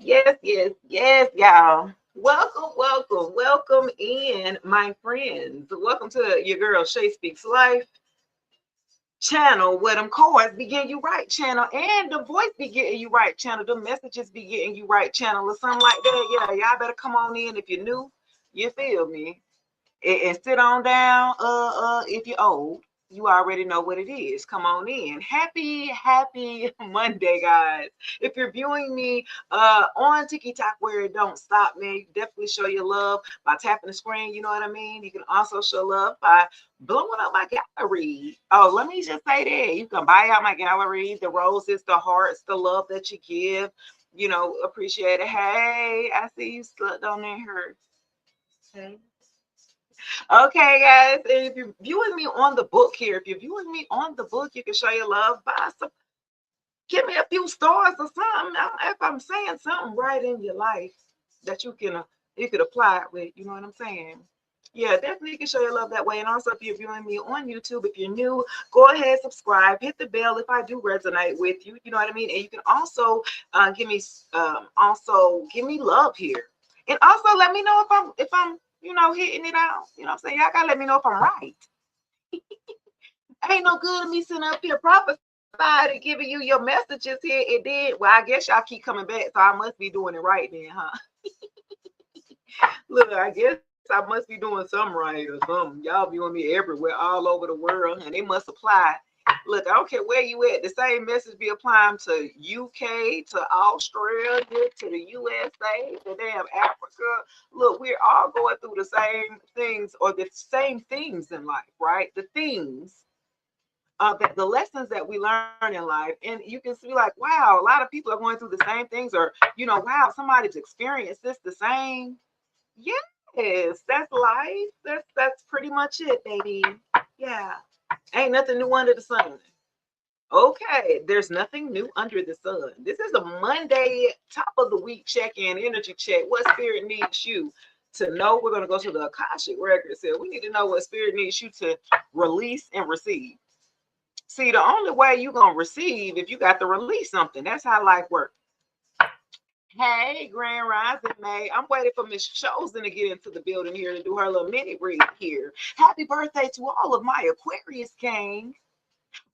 Yes, y'all. Welcome in, my friends. Welcome to your girl Shay Speaks Life channel, where them chords be getting you right channel, and the voice be getting you right channel, the messages be getting you right channel, or something like that. Yeah, y'all better come on in if you're new. You feel me? And sit on down. If you're old, you already know what it is. Come on in. Happy Monday, guys. If you're viewing me on TikTok where it don't stop, man, you definitely show your love by tapping the screen. You know what I mean? You can also show love by blowing up my gallery. Oh, let me just say that you can buy out my gallery, the roses, the hearts, the love that you give. You know, appreciate it. Hey, I see you slept on there. Hey. Okay, guys. And if you're viewing me on the book here, if you're viewing me on the book, you can show your love by some, give me a few stars or something. If I'm saying something right in your life that you could apply it with, you know what I'm saying? Yeah, definitely you can show your love that way. And also, if you're viewing me on YouTube, if you're new, go ahead, subscribe, hit the bell if I do resonate with you. You know what I mean? And you can also give me love here, and also let me know if I'm hitting it out. You know what I'm saying? Y'all gotta let me know if I'm right. Ain't no good of me sitting up here prophesying and giving you your messages here. It did. Well, I guess y'all keep coming back, so I must be doing it right then, huh? Look, I guess I must be doing something right or something. Y'all viewing me everywhere, all over the world, and it must apply. Look, I don't care where you at. The same message be applying to UK, to Australia, to the USA, to damn Africa. Look, we're all going through the same things, or the same things in life, right? The things that the lessons that we learn in life, and you can see like, wow, a lot of people are going through the same things, or wow, somebody's experienced this the same. Yes, that's life. That's pretty much it, baby. Yeah, ain't nothing new under the sun. Okay, there's nothing new under the sun. This is a Monday, top of the week check-in, energy check. What spirit needs you to know? We're going to go to the Akashic records here. We need to know what spirit needs you to release and receive. See, the only way you're going to receive if you got to release something. That's how life works. Hey, Grand Rising May. I'm waiting for Miss Chosen to get into the building here to do her little mini read here. Happy birthday to all of my Aquarius gang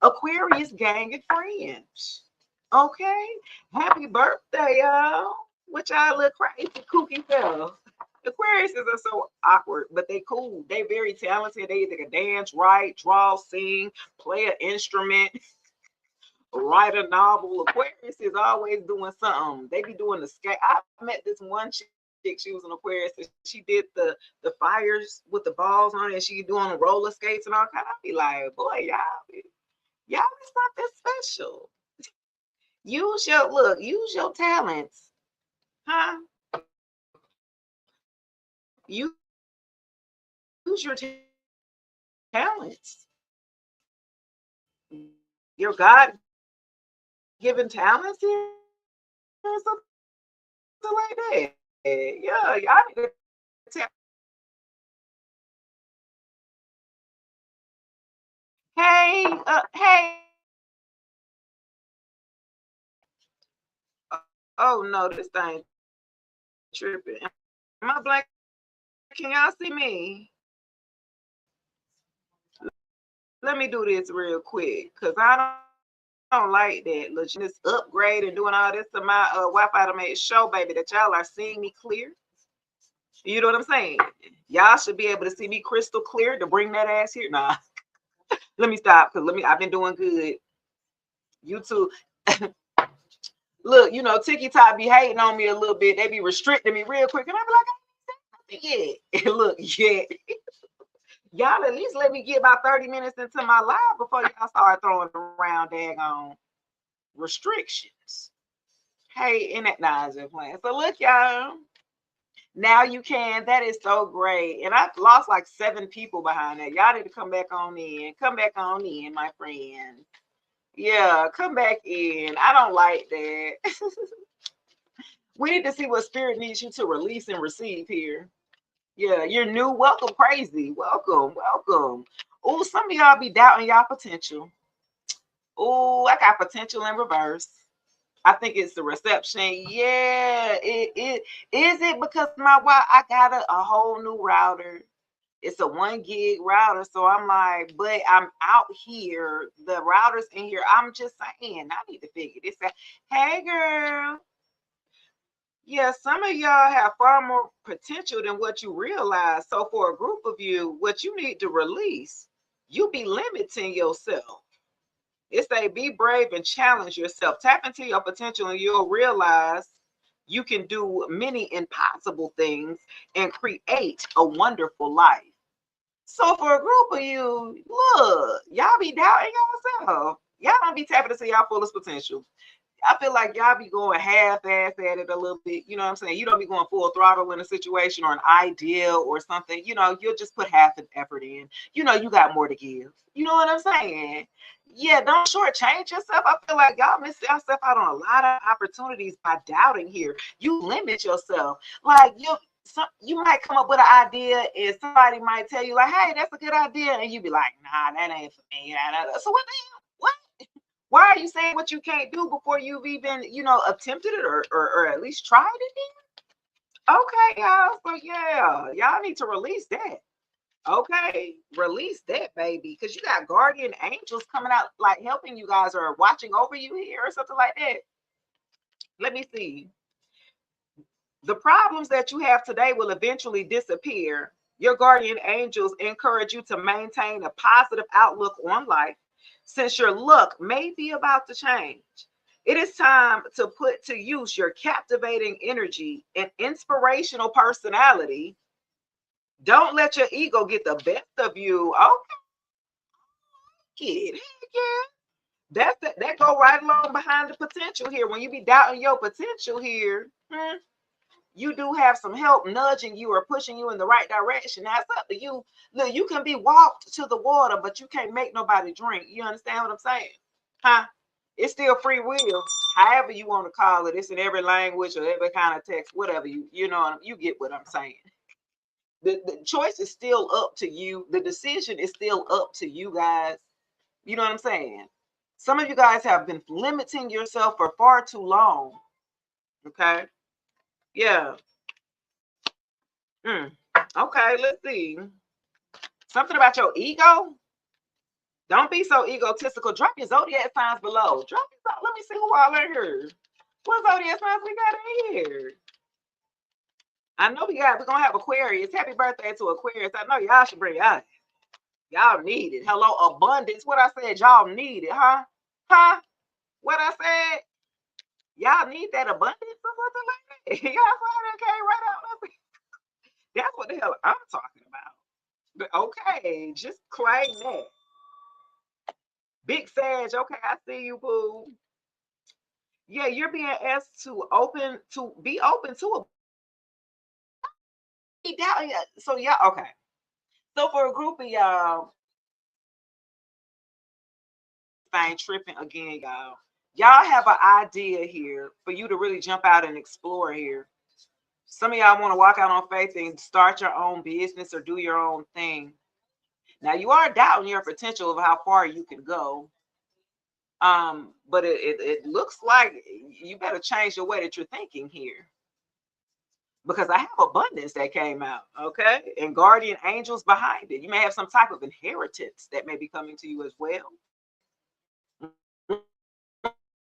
and friends. Okay. Happy birthday, y'all. What y'all look crazy, kooky fellas. Aquariuses are so awkward, but they cool. They very talented. They either can dance, write, draw, sing, play an instrument, write a novel. Aquarius is always doing something. They be doing the skate. I met this one chick. She was an Aquarius, and she did the fires with the balls on it, and she doing the roller skates and all kind. I be like, boy, y'all is something special. Use your talents, huh? Use your talents, your God-given talents here, or something like that. Yeah, y'all need to tap. Hey. Oh no, this thing tripping. Am I black? Can y'all see me? Let me do this real quick, cause I don't like that. Look, this upgrade and doing all this to my Wi-Fi to make sure, baby, that y'all are seeing me clear. You know what I'm saying? Y'all should be able to see me crystal clear to bring that ass here. Nah, let me stop, cause I've been doing good. YouTube. Look, TikTok be hating on me a little bit. They be restricting me real quick, and I be like, yeah. Look, yeah. Y'all at least let me get about 30 minutes into my live before y'all start throwing around daggone restrictions. Hey, and that nah, just playing. So look, y'all. Now you can. That is so great. And I've lost like 7 people behind that. Y'all need to come back on in. Come back on in, my friend. Yeah, come back in. I don't like that. We need to see what spirit needs you to release and receive here. Yeah, you're new. Welcome, crazy. Welcome. Oh, some of y'all be doubting y'all potential. Oh, I got potential in reverse. I think it's the reception. Yeah, it is it because my wife, I got a whole new router. It's a 1 gig router. So I'm like, but I'm out here. The router's in here. I'm just saying, I need to figure this out. Hey girl. Yeah, some of y'all have far more potential than what you realize. So for a group of you, what you need to release, you be limiting yourself. It's a be brave and challenge yourself. Tap into your potential and you'll realize you can do many impossible things and create a wonderful life. So for a group of you, look, y'all be doubting yourself. Y'all don't be tapping into y'all fullest potential. I feel like y'all be going half-ass at it a little bit. You know what I'm saying? You don't be going full throttle in a situation or an idea or something. You know, you'll just put half an effort in. You know, you got more to give. You know what I'm saying? Yeah, don't shortchange yourself. I feel like y'all miss yourself out on a lot of opportunities by doubting here. You limit yourself. Like you might come up with an idea and somebody might tell you like, hey, that's a good idea. And you be like, nah, that ain't for me. So what the hell? What? Why are you saying what you can't do before you've even, attempted it or at least tried it then? Okay, y'all. So yeah, y'all need to release that. Okay, release that, baby. Because you got guardian angels coming out, like helping you guys or watching over you here or something like that. Let me see. The problems that you have today will eventually disappear. Your guardian angels encourage you to maintain a positive outlook on life since your luck may be about to change. It is time to put to use your captivating energy and inspirational personality. Don't let your ego get the best of you. Okay, kid. Yeah. That go right along behind the potential here. When you be doubting your potential here, you do have some help nudging you or pushing you in the right direction. That's up to you. Look, you can be walked to the water, but you can't make nobody drink. You understand what I'm saying? Huh? It's still free will. However you want to call it. It's in every language or every kind of text, whatever you know, you get what I'm saying. The choice is still up to you. The decision is still up to you guys. You know what I'm saying? Some of you guys have been limiting yourself for far too long. Okay. Yeah. Okay, let's see. Something about your ego. Don't be so egotistical. Drop your zodiac signs below. Let me see who all in here. What zodiac signs we got in here? I know we're gonna have Aquarius. Happy birthday to Aquarius. I know y'all should bring y'all. Y'all need it. Hello, abundance. What I said, y'all need it, huh? Huh? What I said? Y'all need that abundance or something like that. Y'all saw that came right out. That's what the hell I'm talking about. But okay, just claim that. Big Sag, okay, I see you, boo. Yeah, you're being asked to be open to a doubt. So yeah, okay. So for a group of y'all, thing tripping again, y'all. Y'all have an idea here for you to really jump out and explore here. Some of y'all want to walk out on faith and start your own business or do your own thing. Now you are doubting your potential of how far you can go. But it looks like you better change the way that you're thinking here. Because I have abundance that came out, okay? And guardian angels behind it. You may have some type of inheritance that may be coming to you as well.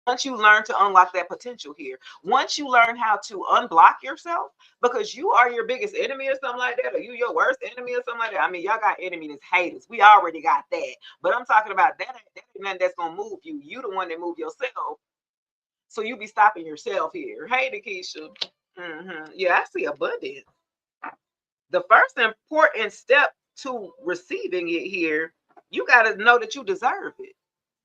Once you learn to unlock that potential here, once you learn how to unblock yourself, because you are your biggest enemy or something like that, or you your worst enemy or something like that. I mean, y'all got enemies, haters. We already got that. But I'm talking about that ain't nothing that's gonna move you. You the one that move yourself. So you be stopping yourself here. Hey, Nikisha. Yeah, I see abundance. The first important step to receiving it here, you got to know that you deserve it.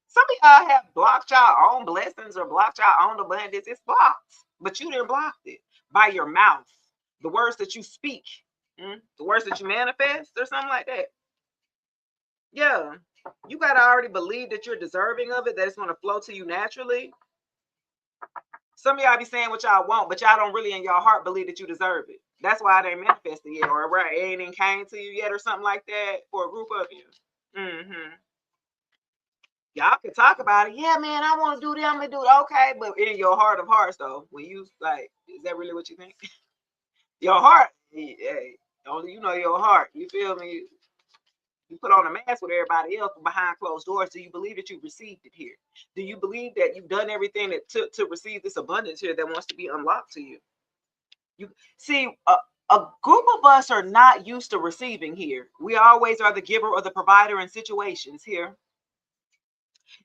Some of y'all have blocked your own blessings or blocked your own abundance. It's blocked, but you didn't block it by your mouth, the words that you speak, the words that you manifest, or something like that. Yeah, you got to already believe that you're deserving of it, that it's going to flow to you naturally. Some of y'all be saying what y'all want, but y'all don't really in your heart believe that you deserve it. That's why it ain't manifested yet, or right, it ain't even came to you yet, or something like that for a group of you. Y'all can talk about it. Yeah, man, I want to do that. I'm gonna do it. Okay, but in your heart of hearts, though, when you like, is that really what you think? Your heart, hey, only you know your heart. You feel me? You put on a mask with everybody else behind closed doors. Do you believe that you received it here? Do you believe that you've done everything that took to receive this abundance here that wants to be unlocked to you? You see, a group of us are not used to receiving here. We always are the giver or the provider in situations here.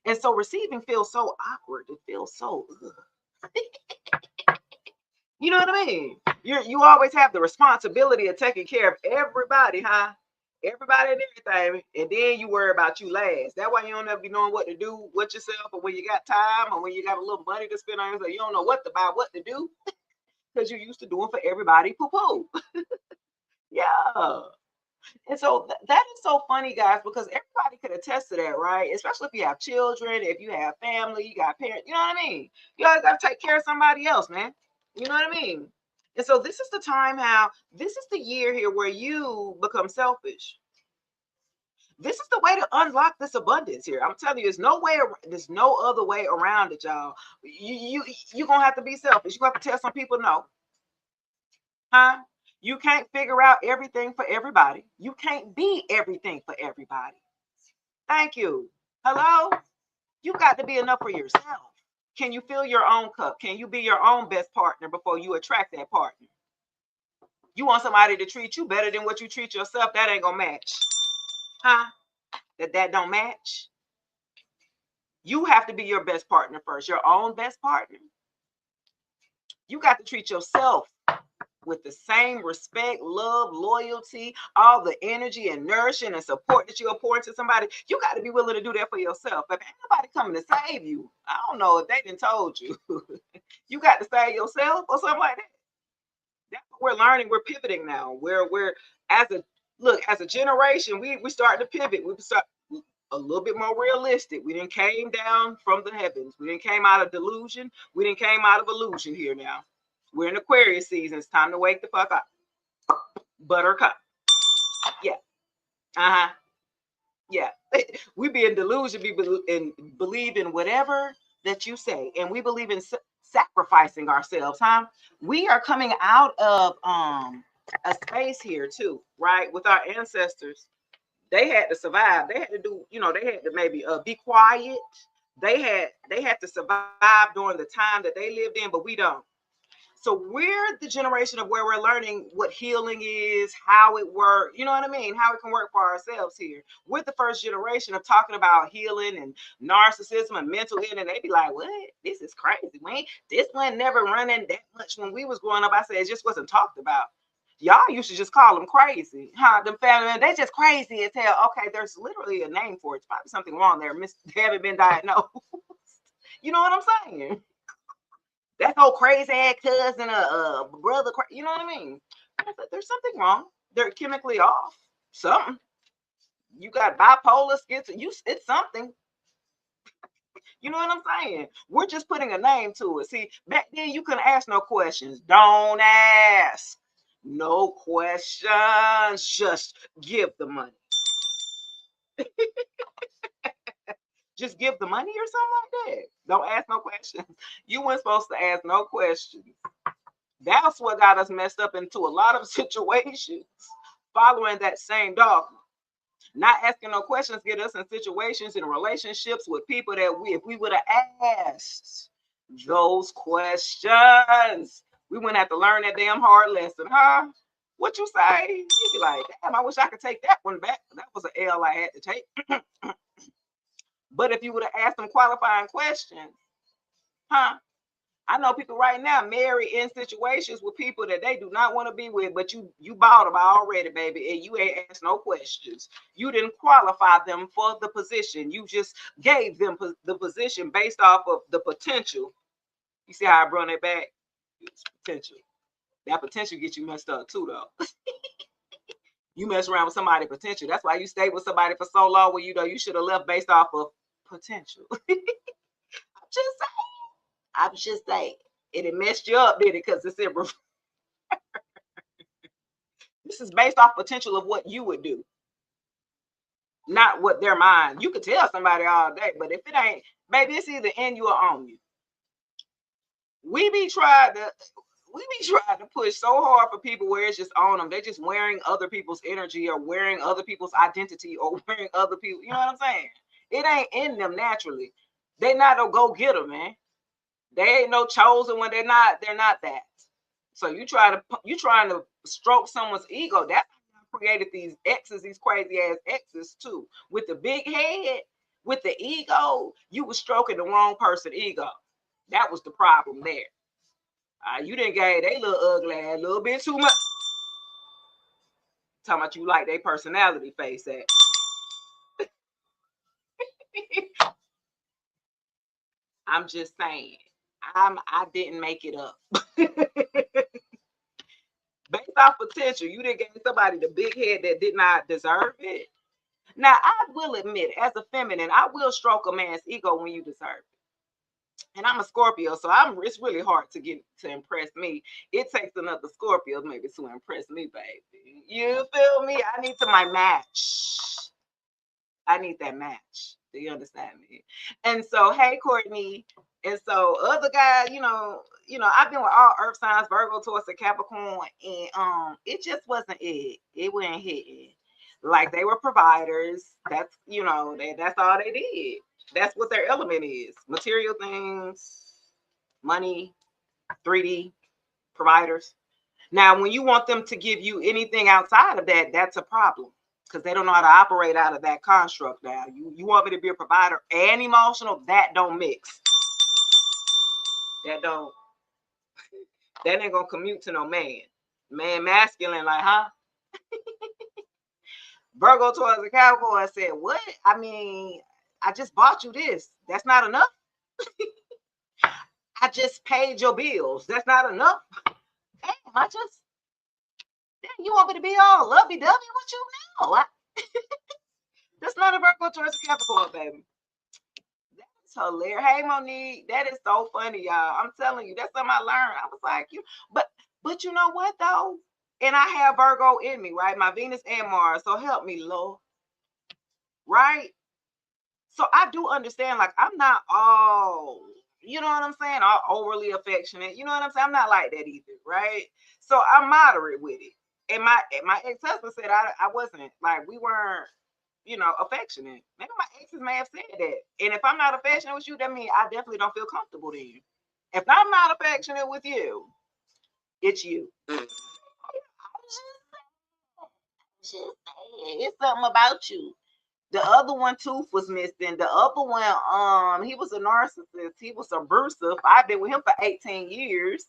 And so receiving feels so awkward. It feels so, you know what I mean? You always have the responsibility of taking care of everybody, huh? Everybody and everything, and then you worry about you last. That's why you don't ever be knowing what to do with yourself, or when you got time, or when you got a little money to spend on yourself. You don't know what to buy, what to do, because you're used to doing for everybody. Poo poo. Yeah. And so that is so funny, guys, because everybody could attest to that, right? Especially if you have children, if you have family, you got parents, you know what I mean? You always got to take care of somebody else, man. You know what I mean? And so this is the time how this is the year here where you become selfish. This is the way to unlock this abundance here. I'm telling you, there's no other way around it, y'all. You're gonna have to be selfish. You're gonna have to tell some people no. Huh? You can't figure out everything for everybody. You can't be everything for everybody. Thank you. Hello? You got to be enough for yourself. Can you fill your own cup? Can you be your own best partner before you attract that partner? You want somebody to treat you better than what you treat yourself? That ain't gonna match. Huh? That don't match. You have to be your best partner first, your own best partner. You got to treat yourself with the same respect, love, loyalty, all the energy and nourishing and support that you're pouring to somebody. You got to be willing to do that for yourself. If ain't nobody coming to save you, I don't know if they didn't told you. You got to save yourself or something like that. That's what we're learning. We're pivoting now. We're as a generation, we start to pivot. We start a little bit more realistic. We didn't came down from the heavens. We didn't came out of delusion. We didn't came out of illusion here now. We're in Aquarius season. It's time to wake the fuck up. Buttercup. Yeah. Uh-huh. Yeah. We be in delusion, believe in whatever that you say. And we believe in sacrificing ourselves, huh? We are coming out of a space here too, right? With our ancestors. They had to survive. They had to do, they had to maybe be quiet. They had to survive during the time that they lived in, but we don't. So we're the generation of where we're learning what healing is, how it works, you know what I mean? How it can work for ourselves here. We're the first generation of talking about healing and narcissism and mental health. And they be like, what? This is crazy. This one never running that much when we was growing up. I said, it just wasn't talked about. Y'all used to just call them crazy. Huh? Them family, they just crazy as hell. Okay, there's literally a name for it. It's probably something wrong there. They haven't been diagnosed. You know what I'm saying? That whole crazy ass cousin, brother, you know what I mean? There's something wrong. They're chemically off. Something. You got bipolar, it's something. You know what I'm saying? We're just putting a name to it. See, back then you couldn't ask no questions. Don't ask no questions. Just give the money. Just give the money or something like that. Don't ask no questions. You weren't supposed to ask no questions. That's what got us messed up into a lot of situations following that same dogma. Not asking no questions get us in situations and relationships with people that if we would have asked those questions, we wouldn't have to learn that damn hard lesson, huh? What you say? You'd be like, damn, I wish I could take that one back. That was an L I had to take. But if you would have asked them qualifying questions, huh? I know people right now married in situations with people that they do not want to be with, but you bought them already, baby, and you ain't asked no questions. You didn't qualify them for the position. You just gave them the position based off of the potential. You see how I brought it back? It's potential. That potential gets you messed up too, though. You mess around with somebody's potential. That's why you stayed with somebody for so long when you should have left based off of potential. I'm just saying. It messed you up, did it? Because it's in this is based off potential of what you would do. not what their mind. You could tell somebody all day, but if it ain't, baby, it's either in you or on you. We be trying to push so hard for people where it's just on them. They're just wearing other people's energy or wearing other people's identity or wearing other people. You know what I'm saying? It ain't in them naturally. They not no go getter, man. They ain't no chosen when they're not that. So you trying to stroke someone's ego. That's how you created these exes, these crazy ass exes too. With the big head, with the ego, you was stroking the wrong person ego. That was the problem there. You didn't gave they little ugly ass a little bit too much. Talking about you like their personality face at. I'm just saying. I didn't make it up. Based off potential, you didn't give somebody the big head that did not deserve it. Now, I will admit, as a feminine, I will stroke a man's ego when you deserve it. And I'm a Scorpio, so it's really hard to get to impress me. It takes another Scorpio maybe to impress me, baby. You feel me? I need my match. I need that match. Do you understand me? And so, hey, Courtney. And so, other guy, I've been with all Earth signs, Virgo, Taurus, and Capricorn, and it just wasn't it. It wasn't hitting. Like they were providers. That's that's all they did. That's what their element is: material things, money, 3D providers. Now, when you want them to give you anything outside of that, that's a problem. Because they don't know how to operate out of that construct now. You want me to be a provider and emotional? That don't mix. That ain't gonna commute to no man. Man masculine, like, huh? Virgo towards the Capricorn said, what? I mean, I just bought you this. That's not enough. I just paid your bills. That's not enough. Damn, you want me to be all lovey-dovey with you now? That's not a Virgo towards the Capricorn, baby. That's hilarious. Hey, Monique, that is so funny, y'all. I'm telling you, that's something I learned. I was like, but you know what, though? And I have Virgo in me, right? My Venus and Mars. So help me, Lord. Right? So I do understand, like, I'm not all, you know what I'm saying, all overly affectionate. You know what I'm saying? I'm not like that either, right? So I'm moderate with it. And my ex-husband said I wasn't, like, we weren't, affectionate. Maybe my exes may have said that. And if I'm not affectionate with you, that means I definitely don't feel comfortable then. If I'm not affectionate with you, it's you. It's something about you. The other one tooth was missing. The other one, he was a narcissist. He was abusive. I've been with him for 18 years.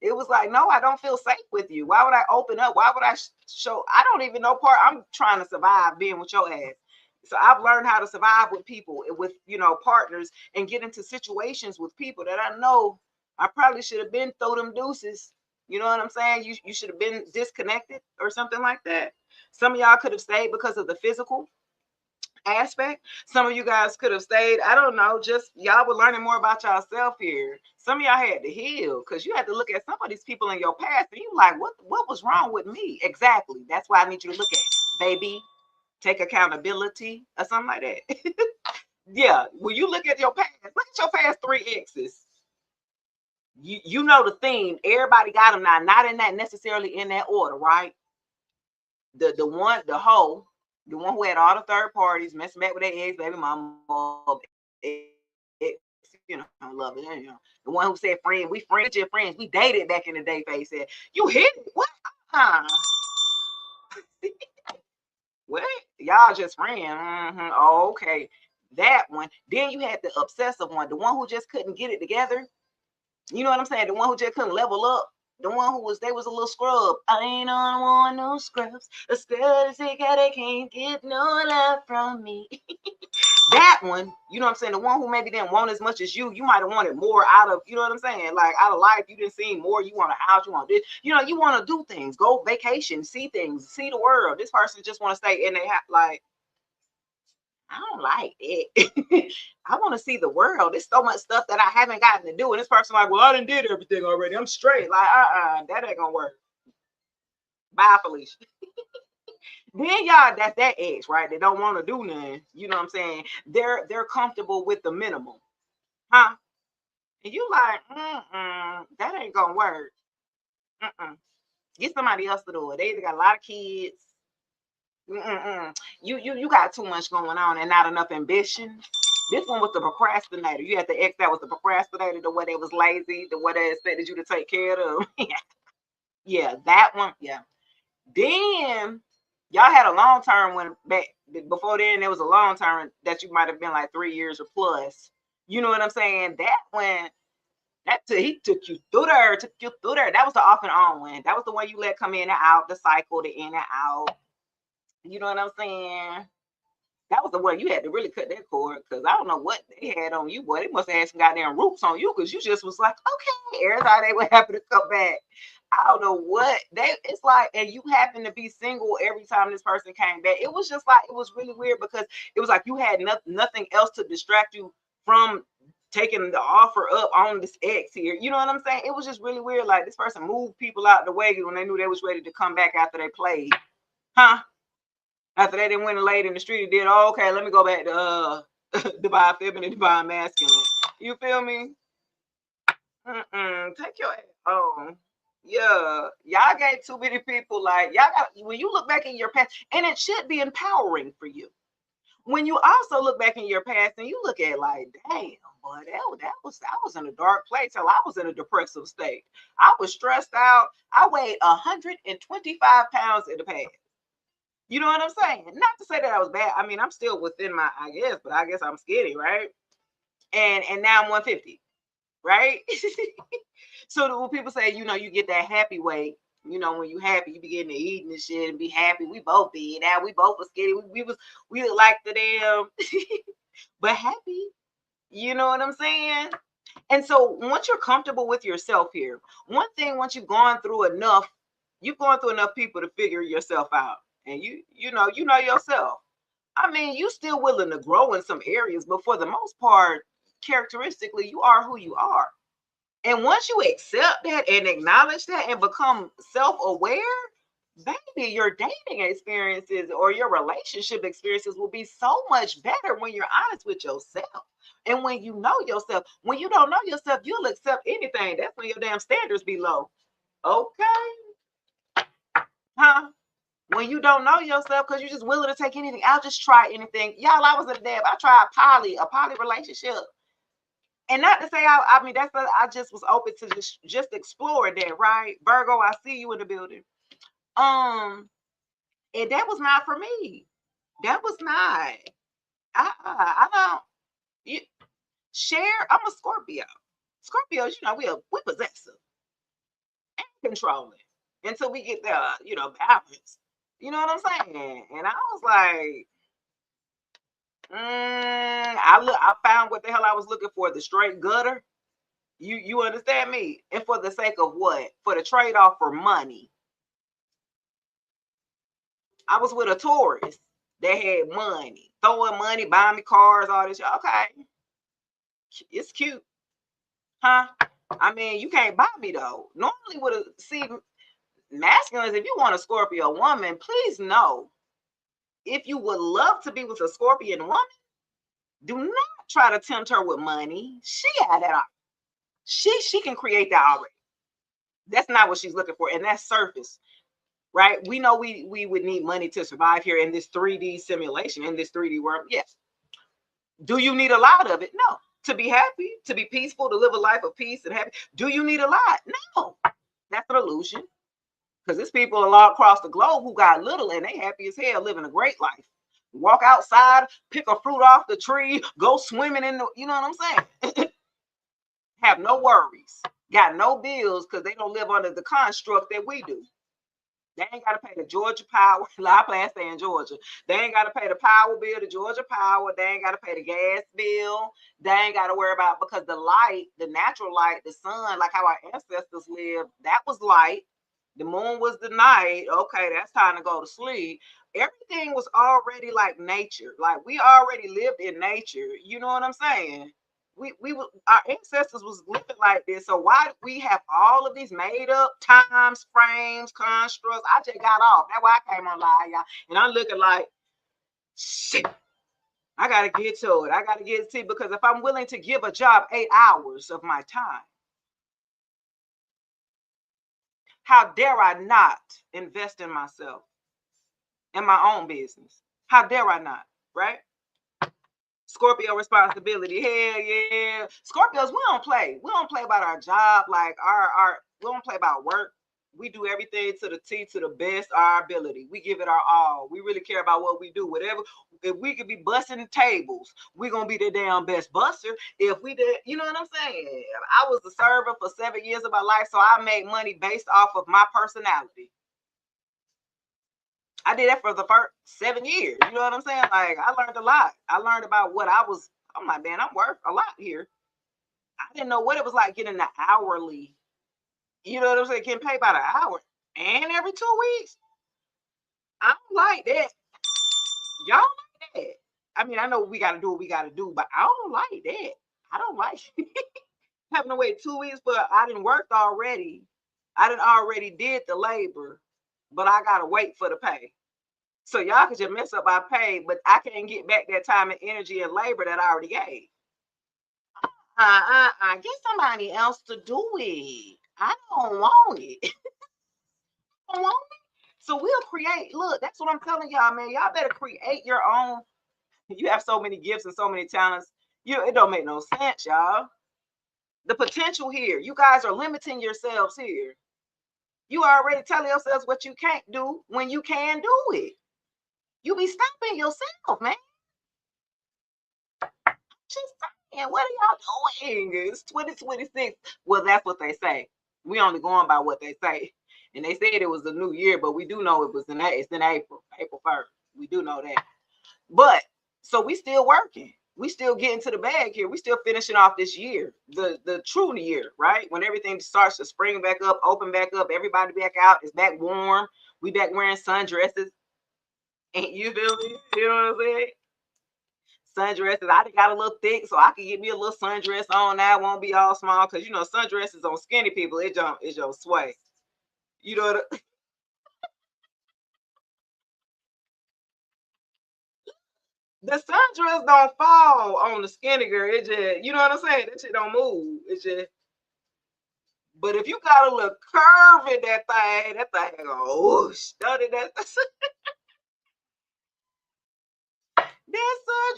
It was like, no, I don't feel safe with you. Why would I open up? Why would I show? I don't even know part. I'm trying to survive being with your ass. So I've learned how to survive with people, with, partners, and get into situations with people that I know I probably should have been throw them deuces. You know what I'm saying? You should have been disconnected or something like that. Some of y'all could have stayed because of the physical aspect. Some of you guys could have stayed. I don't know. Just y'all were learning more about yourself here. Some of y'all had to heal because you had to look at some of these people in your past and you like, what was wrong with me? Exactly. That's why I need you to look at, baby, take accountability or something like that. Yeah. When you look at your past, look at your past 3 exes. You know the theme. Everybody got them now, not in that necessarily in that order, right? The one, the hoe, the one who had all the third parties, messing back with their ex, baby mama, ex, love it. The one who said, friend, we friends, your friends, we dated back in the day, face said, you hit it? What? What? Y'all just friends. Mm-hmm. Oh, okay. That one. Then you had the obsessive one, the one who just couldn't get it together. You know what I'm saying? The one who just couldn't level up. The one who was, they was a little scrub. I ain't on one no scrubs. A scrub is sick, they can't get no love from me. That one, you know what I'm saying? The one who maybe didn't want as much as you might have wanted more out of, you know what I'm saying? Like out of life, you didn't see more. You want a house, you want this, you want to do things, go vacation, see things, see the world. This person just want to stay in their house. Like, I don't like it. I want to see the world. There's so much stuff that I haven't gotten to do. And this person like, well, I done did everything already. I'm straight. Like, that ain't gonna work. Bye, Felicia. Then y'all, that's that age, right? They don't want to do nothing. You know what I'm saying? They're comfortable with the minimum, huh? And you like, that ain't gonna work. Mm-mm. Get somebody else to do it. They either got a lot of kids. Mm-mm. You got too much going on and not enough ambition. This one was the procrastinator. You had the ex that was the procrastinator, the one that was lazy, the one that expected you to take care of them. Yeah, that one. Yeah. Then y'all had a long term when back before then there was a long term that you might have been like 3 years or plus. You know what I'm saying? That when he took you through there, took you through there. That was the off and on one. That was the one you let come in and out, the cycle, the in and out. You know what I'm saying? That was the one you had to really cut that cord because I don't know what they had on you, boy. They must have had some goddamn roots on you because you just was like, okay, every time they were happy to come back. I don't know what it's like, and you happen to be single every time this person came back. It was just like it was really weird because it was like you had nothing else to distract you from taking the offer up on this ex here. You know what I'm saying? It was just really weird. Like this person moved people out the way when they knew they was ready to come back after they played. Huh? After they didn't win and laid in the street, it did. Oh, okay, let me go back to divine feminine, divine masculine. You feel me? Take your ass on. Yeah, y'all gave too many people like y'all got when you look back in your past, and it should be empowering for you. When you also look back in your past and you look at like, damn, boy, I was in a dark place till I was in a depressive state. I was stressed out. I weighed 125 pounds in the past. You know what I'm saying? Not to say that I was bad. I mean, I'm still within my, I guess, but I guess I'm skinny, right? And now I'm 150, right? So when people say, you get that happy weight, when you happy, you begin to eat and shit and be happy. We both be now. We both was skinny. We look like the damn, but happy. You know what I'm saying? And so once you're comfortable with yourself here, one thing once you've gone through enough people to figure yourself out, and you know yourself. I mean, you still willing to grow in some areas, but for the most part, characteristically, you are who you are. And once you accept that and acknowledge that and become self-aware, baby, your dating experiences or your relationship experiences will be so much better when you're honest with yourself. And when you know yourself, when you don't know yourself, you'll accept anything. That's when your damn standards be low. Okay. Huh? When you don't know yourself, because you're just willing to take anything. I'll just try anything. Y'all, I was a dab. I tried a poly relationship. And not to say I mean I just was open to just explore that, right? Virgo, I see you in the building. And that was not for me. That was not. I don't you share. I'm a Scorpio. Scorpios, we possessive and controlling until we get the balance. You know what I'm saying? And I was like, I found what the hell I was looking for, the straight gutter. You understand me? And for the sake of what? For the trade-off for money. I was with a tourist that had money, throwing money, buying me cars, all this. Okay, it's cute, huh? I mean, you can't buy me though. Normally, with a masculines, if you want a Scorpio woman, please know if you would love to be with a Scorpion woman, do not try to tempt her with money. She had that. She can create that already. That's not what she's looking for, and that's surface, right? We know we would need money to survive here in this 3D simulation, in this 3D world. Yes. Do you need a lot of it? No. To be happy, to be peaceful, to live a life of peace and happy. Do you need a lot? No. That's an illusion. Because there's people all across the globe who got little and they happy as hell, living a great life. Walk outside, pick a fruit off the tree, go swimming in the, you know what I'm saying? Have no worries. Got no bills because they don't live under the construct that we do. They ain't got to pay the Georgia Power. I plan to stay in Georgia. They ain't got to pay the power bill, the Georgia Power. They ain't got to pay the gas bill. They ain't got to worry about, because the light, the natural light, the sun, like how our ancestors lived, that was light. The moon was the night. Okay, that's time to go to sleep. Everything was already like nature. Like we already lived in nature. You know what I'm saying? our ancestors was living like this. So why do we have all of these made up times, frames, constructs? I just got off. That's why I came on live, y'all. And I'm looking like, shit, I gotta get to it. I gotta get to it, because if I'm willing to give a job 8 hours of my time, how dare I not invest in myself, in my own business? How dare I not, right? Scorpio responsibility. Hell yeah. Scorpios, we don't play. We don't play about our job, like our we don't play about work. We do everything to the T, to the best of our ability. We give it our all. We really care about what we do. Whatever, if we could be busting tables, we're gonna be the damn best buster. If we did, you know what I'm saying? I was a server for 7 years of my life, so I made money based off of my personality. I did that for the first 7 years. You know what I'm saying? Like, I learned a lot. I learned about what I was. I'm like, man, I'm worth a lot here. I didn't know what it was like getting the hourly. You know what I'm saying? Getting paid by the hour. And every 2 weeks. I don't like that. Y'all like that. I mean, I know we got to do what we got to do, but I don't like that. I don't like having to wait 2 weeks, but I didn't work already. I didn't already did the labor, but I got to wait for the pay. So y'all could just mess up our pay, but I can't get back that time and energy and labor that I already gave. Get somebody else to do it. I don't want it. I don't want it. So we'll create. Look, that's what I'm telling y'all, man. Y'all better create your own. You have so many gifts and so many talents. It don't make no sense, y'all. The potential here. You guys are limiting yourselves here. You already telling yourselves what you can't do when you can do it. You be stopping yourself, man. Just saying, what are y'all doing? It's 2026. Well, that's what they say. We only going by what they say. And they said it was the new year, but we do know it's in April 1st. We do know that. But so we still working. We still getting to the bag here. We still finishing off this year, the true year, right? When everything starts to spring back up, open back up, everybody back out, it's back warm. We back wearing sundresses. And you feel me? You know what I'm saying? Sundresses. I got a little thick, so I can get me a little sundress on. That won't be all small, because sundresses on skinny people, it don't sway. You know what? The sundress don't fall on the skinny girl. It just, you know what I'm saying? That shit don't move. It's just. But if you got a little curve in that thing go whoosh. That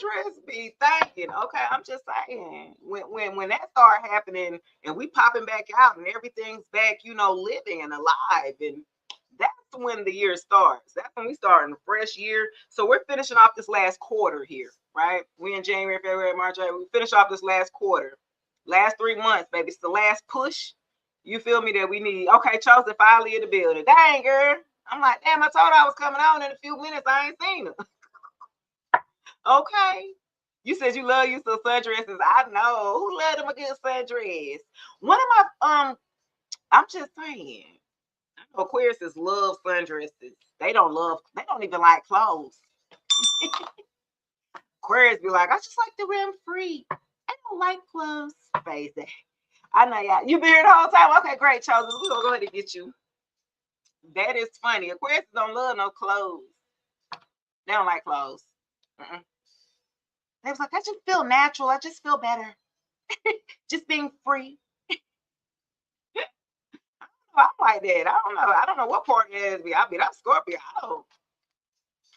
sundress be thinking. Okay, I'm just saying. When that start happening and we popping back out and everything's back, living and alive, and that's when the year starts. That's when we start in a fresh year. So we're finishing off this last quarter here, right? We in January, February, March, April. We finish off this last quarter. Last 3 months, baby. It's the last push. You feel me, that we need. Okay, Chosen finally in the building. Dang, girl. I'm like, damn, I told her I was coming on in a few minutes. I ain't seen her. Okay. You said you love you some sundresses. I know. Who love them a good sundress? One of my I'm just saying. Aquarius love sundresses. They don't even like clothes. Aquarius be like, I just like to wear them free. I don't like clothes. Face it. I know y'all. You been here the whole time? Okay, great, Chosen. We're gonna go ahead and get you. That is funny. Aquarius don't love no clothes. They don't like clothes. They was like, I just feel natural. I just feel better. Just being free. I'm like that. I don't know. I don't know what part it is. I'm Scorpio.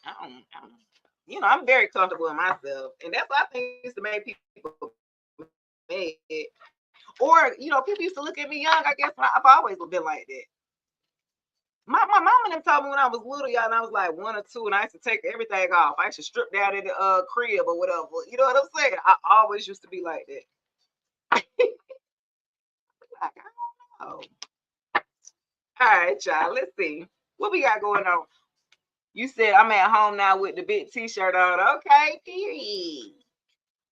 I don't. I'm very comfortable in myself, and that's what I think used to make people mad. Or people used to look at me young. I guess I've always been like that. My mom and them told me when I was little, y'all, and I was like 1 or 2, and I used to take everything off. I used to strip down in the crib or whatever. You know what I'm saying? I always used to be like that. Like, I don't know. All right, y'all. Let's see what we got going on. You said I'm at home now with the big T-shirt on. Okay, period.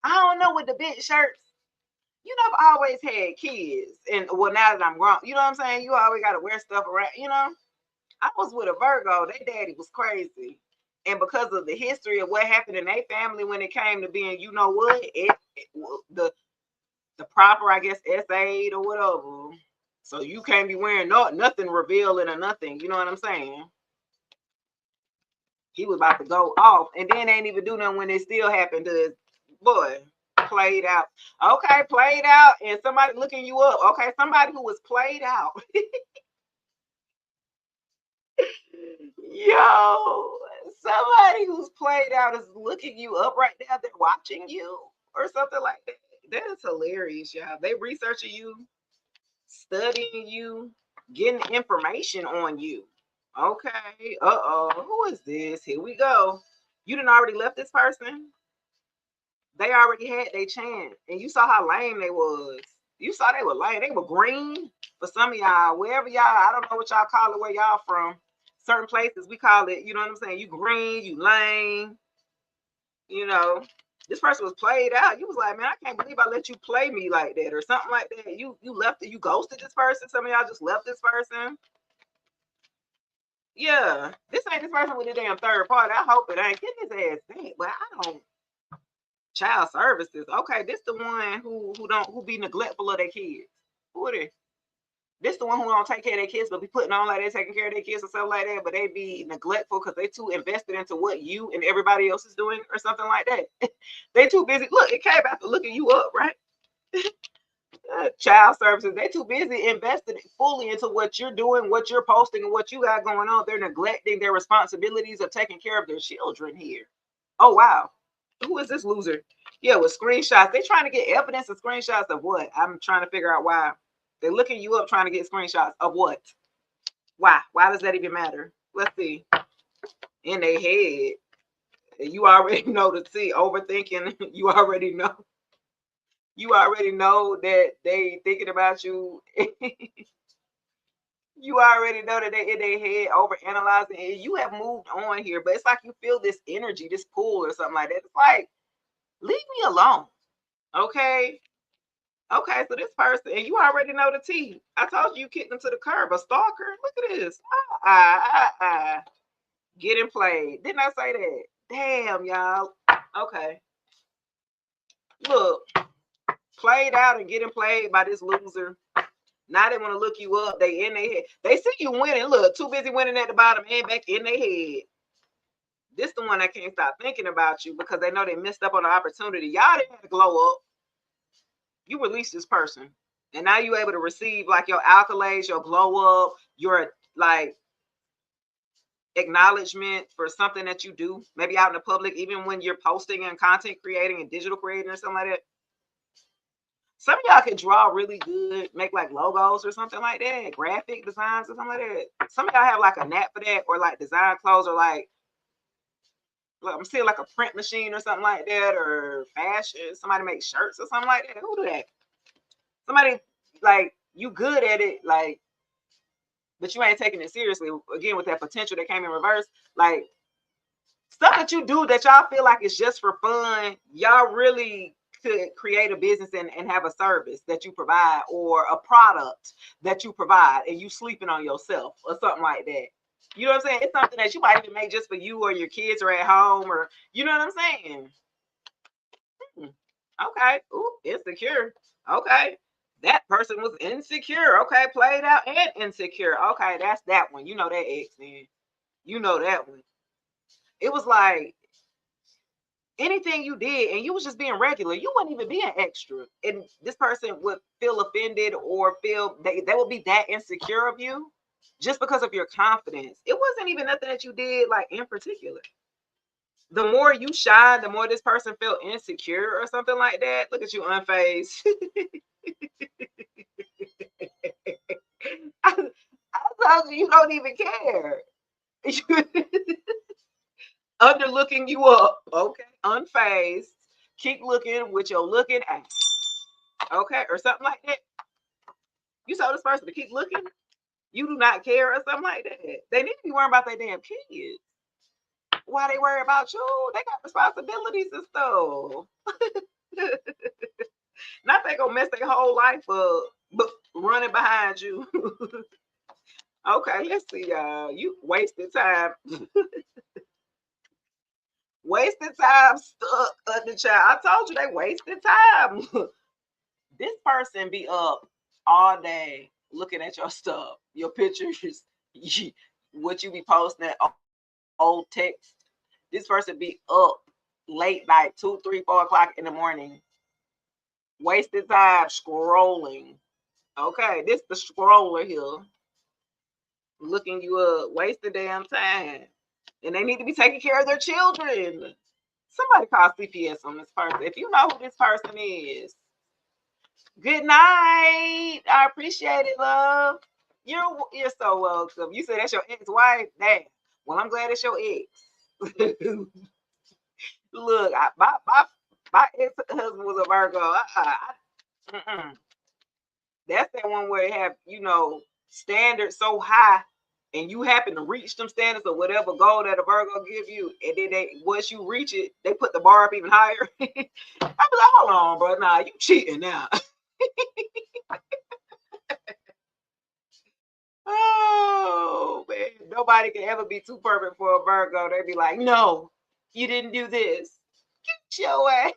I don't know with the big shirts. I've always had kids, and well, now that I'm grown, you know what I'm saying? You always got to wear stuff around. I was with a Virgo. Their daddy was crazy. And because of the history of what happened in their family when it came to being, the proper, I guess, S8 or whatever. So you can't be wearing nothing revealing or nothing. You know what I'm saying? He was about to go off, and then they ain't even do nothing when it still happened to his boy. Played out. Okay, played out, and somebody looking you up. Okay, somebody who was played out. Yo, somebody who's played out is looking you up right now. They're watching you or something like that. That is hilarious, y'all. They researching you, studying you, getting information on you. Okay. Uh-oh. Who is this? Here we go. You done already left this person. They already had their chance. And you saw how lame they was. You saw they were lame. They were green for some of y'all. Wherever y'all, I don't know what y'all call it where y'all from. Certain places we call it, you know what I'm saying? You green, you lame, you know. This person was played out. You was like, man, I can't believe I let you play me like that or something like that. You left it, you ghosted this person. Some of y'all just left this person. Yeah, this ain't this person with a damn third party. I hope it ain't. Get his ass back. But I don't. Child services. Okay, this the one who be neglectful of their kids. Who it is? This the one who don't take care of their kids, but be putting on like they taking care of their kids or something like that. But they be neglectful because they too invested into what you and everybody else is doing or something like that. They too busy. Look, it came after looking you up, right? Child services. They too busy invested fully into what you're doing, what you're posting, and what you got going on. They're neglecting their responsibilities of taking care of their children here. Oh wow, who is this loser? Yeah, with screenshots. They trying to get evidence of screenshots of what? I'm trying to figure out why they're looking you up, trying to get screenshots of what? Why? Why does that even matter? Let's see. In their head, you already know the T. Overthinking. You already know. You already know that they thinking about you. You already know that they in their head over analyzing, and you have moved on here. But it's like you feel this energy, this pull or something like that. It's like, leave me alone. Okay. Okay, so this person, and you already know the T. I told you kicked them to the curb. A stalker. Look at this. Getting played. Didn't I say that? Damn, y'all. Okay. Look, played out and getting played by this loser. Now they want to look you up. They in their head. They see you winning. Look, too busy winning at the bottom and back in their head. This the one that can't stop thinking about you because they know they missed up on the opportunity. Y'all didn't have to glow up. You release this person. And now you're able to receive like your accolades, your glow up, your like acknowledgement for something that you do, maybe out in the public, even when you're posting and content creating and digital creating or something like that. Some of y'all can draw really good, make like logos or something like that, graphic designs or something like that. Some of y'all have like a knack for that, or like design clothes, or like I'm seeing like a print machine or something like that, or fashion. Somebody makes shirts or something like that. Who do that? Somebody like you good at it, like, but you ain't taking it seriously. Again, with that potential that came in reverse, like stuff that you do that y'all feel like it's just for fun, y'all really could create a business and have a service that you provide or a product that you provide, and you sleeping on yourself or something like that. You know what I'm saying? It's something that you might even make just for you or your kids are at home, or you know what I'm saying? Okay. Ooh, insecure. Okay. That person was insecure. Okay. Played out and insecure. Okay. That's that one. You know that ex, man. You know that one. It was like anything you did and you was just being regular, you wouldn't even be an extra. And this person would feel offended or feel they would be that insecure of you just because of your confidence. It wasn't even nothing that you did like in particular. The more you shine, the more this person felt insecure or something like that. Look at you, unfazed. I told you, you don't even care. Underlooking you up, okay? Unfazed. Keep looking with your looking at, okay? Or something like that. You told this person to keep looking. You do not care or something like that. They need to be worrying about their damn kids. Why they worry about you? They got responsibilities and stuff. Not they gonna mess their whole life up, but running behind you. Okay, let's see, y'all. You wasted time. Wasted time stuck under child. I told you they wasted time. This person be up all day looking at your stuff, your pictures, what you be posting, old text. This person be up late night, 2, 3, 4 o'clock in the morning, wasting time scrolling. Okay, this the scroller here, looking you up, waste the damn time. And they need to be taking care of their children. Somebody call CPS on this person. If you know who this person is, good night. I appreciate it, love. You're so welcome. You said that's your ex-wife? Damn. Well, I'm glad it's your ex. Look, my ex-husband was a Virgo. That's that one where they have, standards so high, and you happen to reach them standards or whatever goal that a Virgo give you, and then once you reach it, they put the bar up even higher. I be like, hold on, bro. Nah, you cheating now. Oh man, nobody can ever be too perfect for a Virgo. They be like, no, you didn't do this. Get your ass.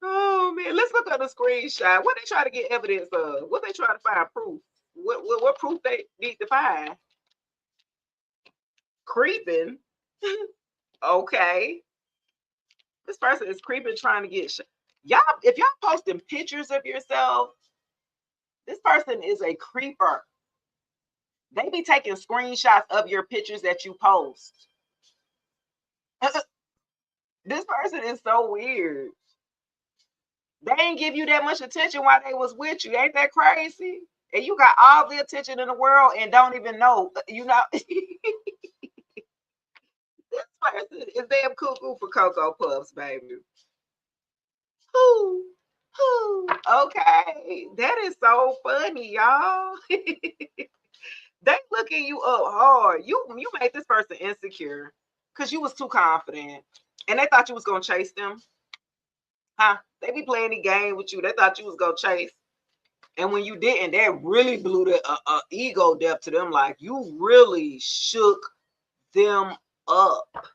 Oh man, let's look at the screenshot. What they try to get evidence of? What they try to find proof? What proof they need to find? Creeping. Okay, this person is creeping, trying to get y'all. If y'all posting pictures of yourself, this person is a creeper. They be taking screenshots of your pictures that you post. This person is so weird. They ain't give you that much attention while they was with you. Ain't that crazy? And you got all the attention in the world and don't even know. This person is damn cuckoo for Cocoa Puffs, baby. Whoo, whoo. Okay, that is so funny, y'all. They looking you up hard. You made this person insecure because you was too confident, and they thought you was gonna chase them. Huh? They be playing the game with you. They thought you was gonna chase, and when you didn't, that really blew the ego depth to them. Like you really shook them up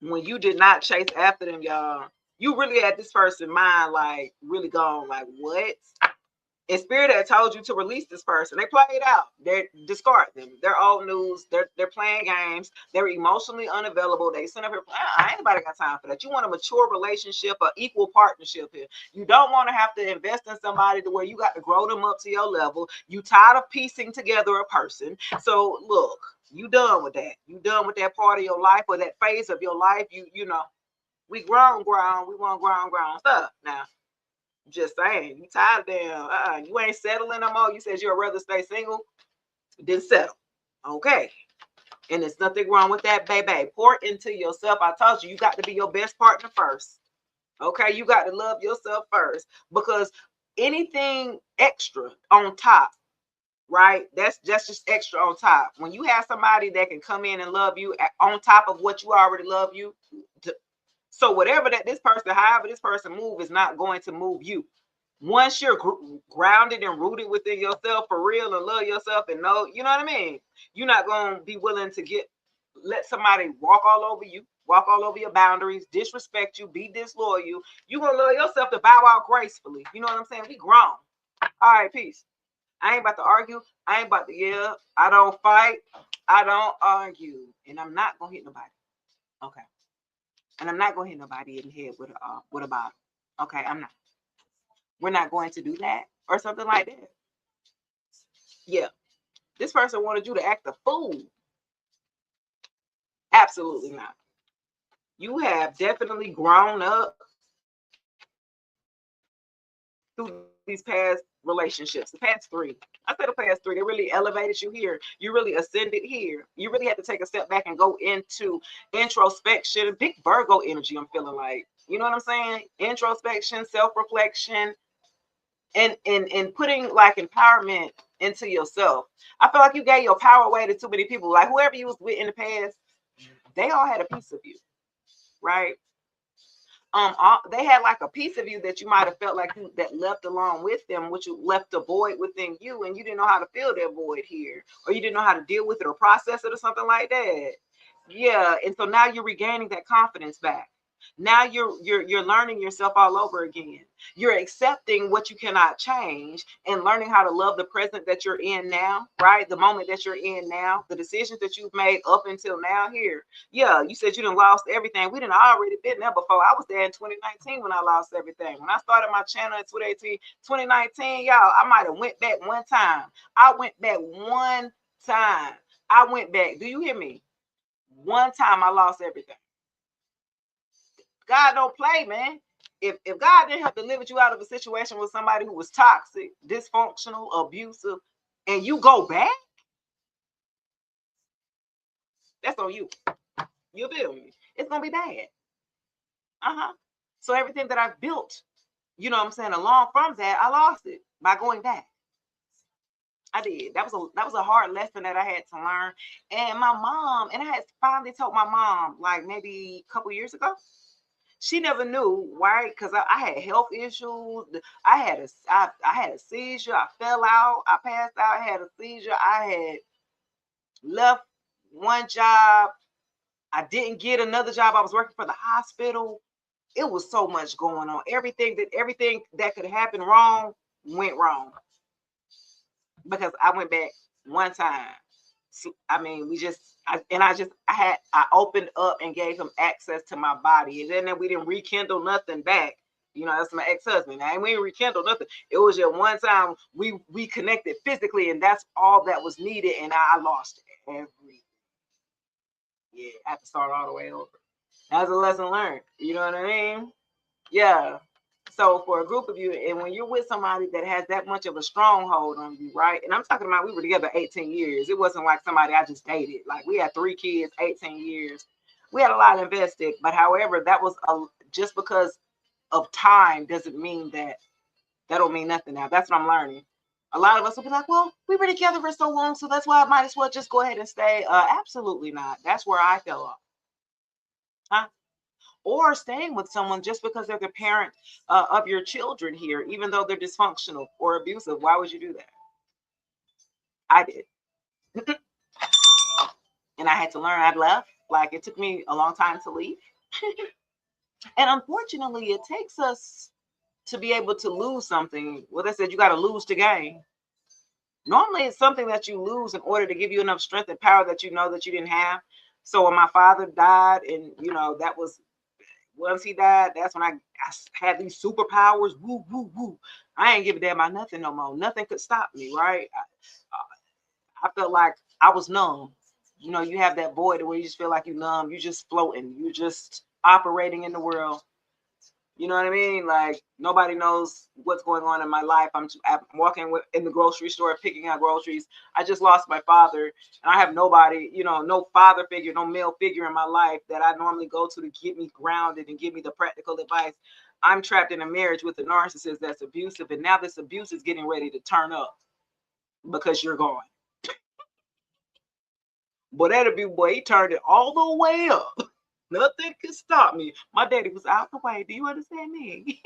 when you did not chase after them, y'all. You really had this person mind like really gone. Like what? And Spirit had told you to release this person. They play it out. They discard them. They're old news. They're playing games. They're emotionally unavailable. They send up here. Ain't nobody got time for that. You want a mature relationship, an equal partnership here. You don't want to have to invest in somebody to where you got to grow them up to your level. You tired of piecing together a person. So look, you done with that. You done with that part of your life or that phase of your life. We grown. We want grown stuff now. Just saying, you tired of them. You ain't settling no more. You said you'd rather stay single, then settle. Okay. And there's nothing wrong with that, baby. Pour into yourself. I told you, you got to be your best partner first. Okay. You got to love yourself first, because anything extra on top, right? That's just extra on top. When you have somebody that can come in and love you on top of what you already love you, so whatever that this person, however this person move, is not going to move you. Once you're grounded and rooted within yourself for real and love yourself and know, you know what I mean? You're not going to be willing to let somebody walk all over you, walk all over your boundaries, disrespect you, be disloyal. You're going to love yourself to bow out gracefully. You know what I'm saying? We grown. All right, peace. I ain't about to argue. I ain't about to yell. I don't fight. I don't argue. And I'm not going to hit nobody. Okay. And I'm not going to hit nobody in the head with a bottle. Okay, I'm not. We're not going to do that or something like that. Yeah. This person wanted you to act a fool. Absolutely not. You have definitely grown up through these past relationships, the past 3. I said the past 3, they really elevated you here. You really ascended here. You really had to take a step back and go into introspection. Big Virgo energy, I'm feeling like. You know what I'm saying? Introspection, self-reflection, and putting like empowerment into yourself. I feel like you gave your power away to too many people. Like whoever you was with in the past, they all had a piece of you, right? They had like a piece of you that you might have felt like that left along with them, which you left a void within you, and you didn't know how to fill that void here, or you didn't know how to deal with it or process it or something like that. Yeah, and so now you're regaining that confidence back. Now you're learning yourself all over again. You're accepting what you cannot change and learning how to love the present that you're in now, right? The moment that you're in now, the decisions that you've made up until now here. Yeah, you said you done lost everything. We done already been there before. I was there in 2019 when I lost everything. When I started my channel in 2019, y'all, I might have went back one time. I went back one time. I went back. Do you hear me? One time I lost everything. God don't play, man. If God didn't have delivered you out of a situation with somebody who was toxic, dysfunctional, abusive, and you go back, that's on you. You feel me? It's gonna be bad. So everything that I've built, you know what I'm saying, along from that, I lost it by going back. I did. That was a hard lesson that I had to learn. And my mom, and I had finally told my mom, like maybe a couple years ago. She never knew, right? Because I had health issues. I had a seizure. I fell out. I passed out. I had a seizure. I had left one job. I didn't get another job. I was working for the hospital. It was so much going on. Everything that could happen wrong went wrong because I went back one time. So, I mean, I opened up and gave him access to my body, and then we didn't rekindle nothing back. You know, that's my ex-husband. And we didn't rekindle nothing. It was just one time we connected physically, and that's all that was needed. And I lost everything. Yeah, I have to start all the way over. That's a lesson learned. You know what I mean? Yeah. So for a group of you, and when you're with somebody that has that much of a stronghold on you, right? And I'm talking about, we were together 18 years. It wasn't like somebody I just dated. Like, we had 3 kids, 18 years. We had a lot invested. But however, that was just because of time doesn't mean that don't mean nothing now. That's what I'm learning. A lot of us will be like, well, we were together for so long, so that's why I might as well just go ahead and stay. Absolutely not. That's where I fell off. Huh? Or staying with someone just because they're the parent of your children here, even though they're dysfunctional or abusive. Why would you do that? I did. And I had to learn. I left. Like, it took me a long time to leave. And unfortunately, it takes us to be able to lose something. Well, they said you got to lose to gain. Normally, it's something that you lose in order to give you enough strength and power that you know that you didn't have. So when my father died, and that was, once he died, that's when I had these superpowers. Woo, woo, woo. I ain't give a damn about nothing no more. Nothing could stop me, right? I felt like I was numb. You have that void where you just feel like you're numb. You're just floating. You're just operating in the world. You know what I mean? Like, nobody knows what's going on in my life. I'm walking in the grocery store, picking out groceries. I just lost my father, and I have nobody, no father figure, no male figure in my life that I normally go to get me grounded and give me the practical advice. I'm trapped in a marriage with a narcissist that's abusive, and now this abuse is getting ready to turn up because you're gone. But that abuse boy, he turned it all the way up. Nothing can stop me. My daddy was out the way. Do you understand me?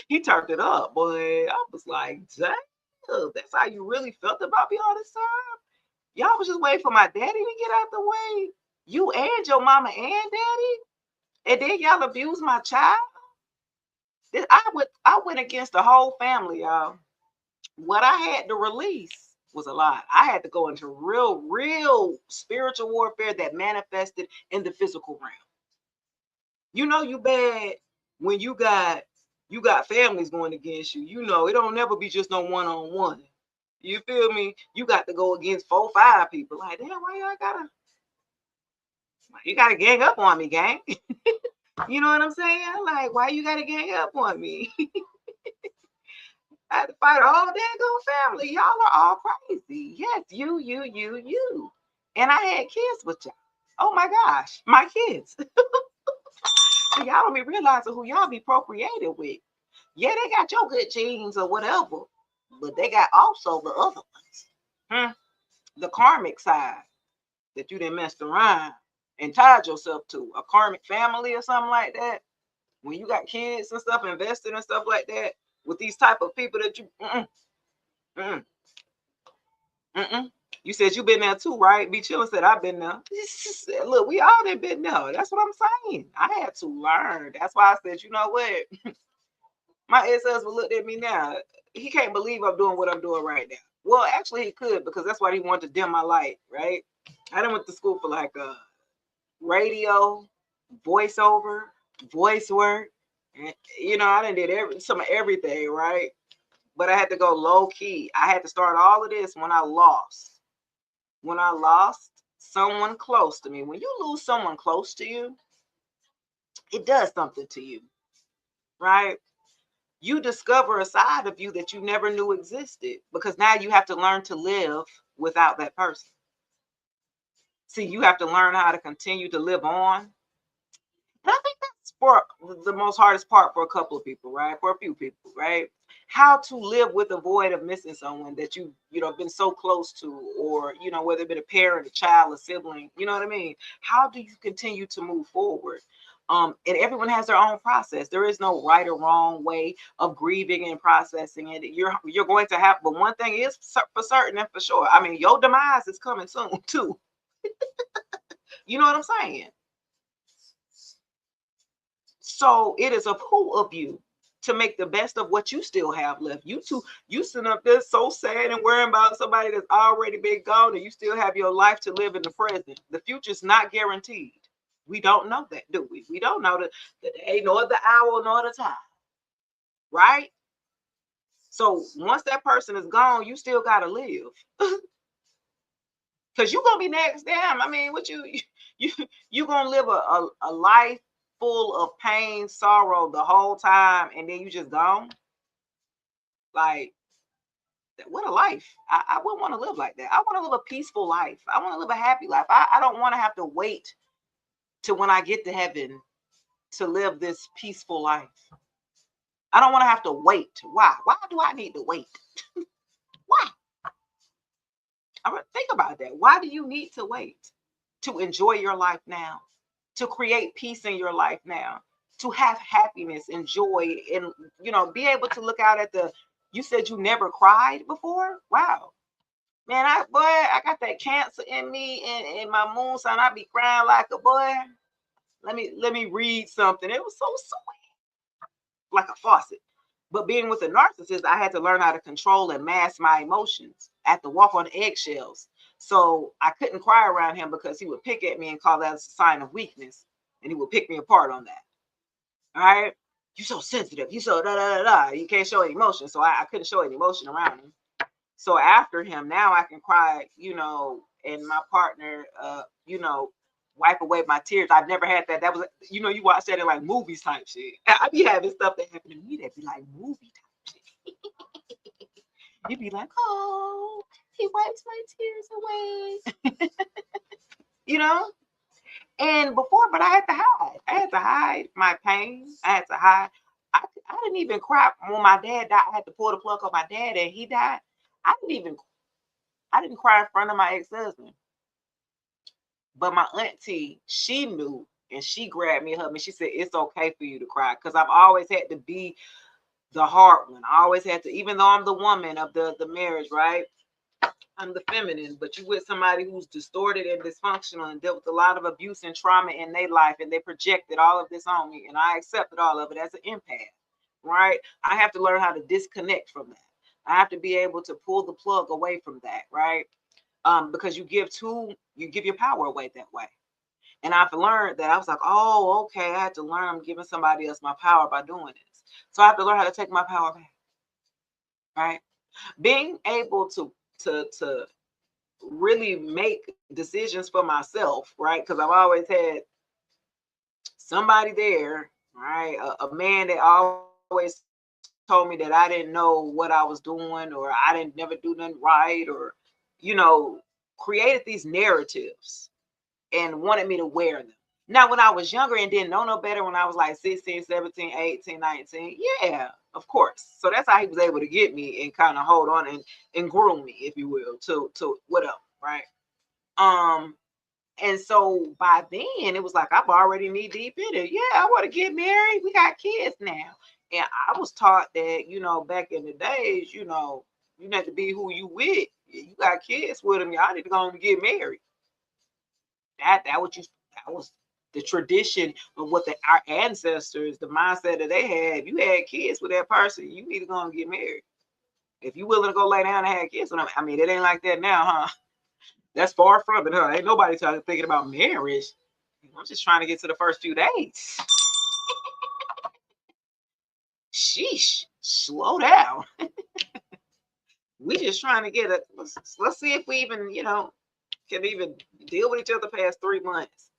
He turned it up, boy. I was like, damn, that's how you really felt about me all this time? Y'all was just waiting for my daddy to get out the way. You and your mama and daddy? And then y'all abused my child? I went against the whole family, y'all. What I had to release was a lot. I had to go into real spiritual warfare that manifested in the physical realm. You bad when you got families going against you. It don't never be just no one-on-one. You feel me? You got to go against 4, 5 people. Like, damn, why you gotta gang up on me, gang? You know what I'm saying? Like, why you gotta gang up on me? I had to fight a whole daggone family. Y'all are all crazy. Yes, you. And I had kids with y'all. Oh my gosh, my kids. So y'all don't be realizing who y'all be procreated with. Yeah, they got your good genes or whatever, but they got also the other ones. The karmic side that you didn't mess around and tied yourself to. A karmic family or something like that. When you got kids and stuff invested and stuff like that with these type of people that you You said you been there too, right? Be chillin' said I've been there. Look, we all done been there. That's what I'm saying. I had to learn. That's why I said, you know what? My ex-husband looked at me now. He can't believe I'm doing what I'm doing right now. Well, actually, he could, because that's why he wanted to dim my light, right? I done went to school for like radio, voiceover, voice work. And, I done did some of everything, right? But I had to go low key. I had to start all of this when I lost. When I lost someone close to me. When you lose someone close to you, it does something to you, right? You discover a side of you that you never knew existed, because now you have to learn to live without that person. See, you have to learn how to continue to live on. And I think that's for the most hardest part for a couple of people, right? For a few people, right? How to live with the void of missing someone that been so close to, or whether it be a parent, a child, a sibling, you know what I mean? How do you continue to move forward? And everyone has their own process. There is no right or wrong way of grieving and processing it. You're going to have, but one thing is for certain and for sure. I mean, your demise is coming soon too. You know what I'm saying? So it is of who of you to make the best of what you still have left. You sitting up there so sad and worrying about somebody that's already been gone, and you still have your life to live in the present. The future's not guaranteed. We don't know that, do we? We don't know the day, nor the hour, nor the time. Right? So once that person is gone, you still gotta live. Because you're gonna be next. Damn, I mean, what you gonna live a life full of pain, sorrow the whole time, and then you just gone? Like, what a life. I wouldn't want to live like that. I want to live a peaceful life. I want to live a happy life. I don't want to have to wait till when I get to heaven to live this peaceful life. I don't want to have to wait. Why? Why do I need to wait? Why? I mean, think about that. Why do you need to wait to enjoy your life now? To create peace in your life now? To have happiness and joy, and be able to look out at you said you never cried before? Wow. Man, I got that Cancer in me, and my moon sign. I be crying like a boy. Let me read something. It was so sweet, like a faucet. But being with a narcissist, I had to learn how to control and mask my emotions. I had to walk on eggshells. So I couldn't cry around him, because he would pick at me and call that a sign of weakness, and he would pick me apart on that. All right, you so sensitive. You so da da da da. You can't show any emotion. So I couldn't show any emotion around him. So after him, now I can cry, and my partner, wipe away my tears. I've never had that. That was, you watch that in like movies type shit. I be having stuff that happened to me that be like movie type shit. You'd be like, oh, he wipes my tears away. you know? And before, but I had to hide. I had to hide my pain. I had to hide. I didn't even cry when my dad died. I had to pull the plug on my dad and he died. I didn't cry in front of my ex-husband. But my auntie, she knew, and she grabbed me and hugged me. She said, it's okay for you to cry. Because I've always had to be the hard one. I always had to, even though I'm the woman of the marriage, right? I'm the feminine, but you with somebody who's distorted and dysfunctional and dealt with a lot of abuse and trauma in their life, and they projected all of this on me, and I accepted all of it as an empath, right? I have to learn how to disconnect from that. I have to be able to pull the plug away from that, right? Because you give your power away that way. And I've learned that. I was like, oh, okay, I had to learn I'm giving somebody else my power by doing this. So I have to learn how to take my power back, right? Being able to really make decisions for myself, right? Because I've always had somebody there, right? A man that always told me that I didn't know what I was doing, or I didn't never do nothing right, or created these narratives and wanted me to wear them. Now, when I was younger and didn't know no better, when I was like 16, 17, 18, 19, yeah, of course. So that's how he was able to get me and kind of hold on and groom me, if you will, to whatever, right? And so by then it was like I'm already knee deep in it. Yeah, I want to get married. We got kids now. And I was taught that, back in the days, you had to be who you with, you got kids with him, y'all need to go and get married. That was the tradition of what our ancestors, the mindset that they had. If you had kids with that person, you need to go and get married. If you willing to go lay down and have kids with them, I mean, it ain't like that now, huh? That's far from it, huh? Ain't nobody thinking about marriage. I'm just trying to get to the first few days. Sheesh, slow down. We just trying to get it. Let's see if we even, can even deal with each other past 3 months.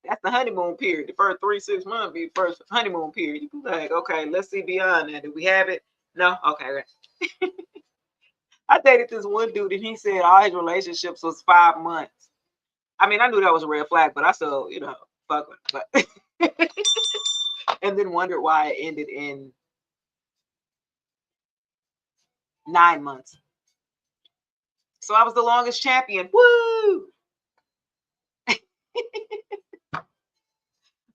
That's the honeymoon period. The first 3-6 months be the first honeymoon period. You be like, okay, let's see beyond that. Do we have it? No? Okay. I dated this one dude and he said all his relationships was 5 months. I mean, I knew that was a red flag, but I still, fuck with it. But and then wondered why it ended in 9 months. So I was the longest champion. Woo!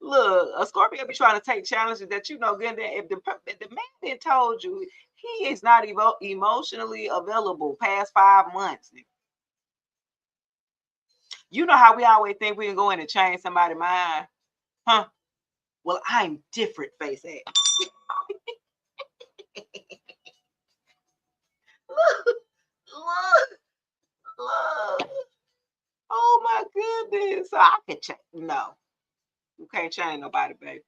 Look, a Scorpio be trying to take challenges that good. If the man then told you he is not emotionally available past 5 months, you know how we always think we can go in and change somebody's mind, huh? Well, I'm different, face ass. look. Oh my goodness! So I can change. No, you can't change nobody, baby.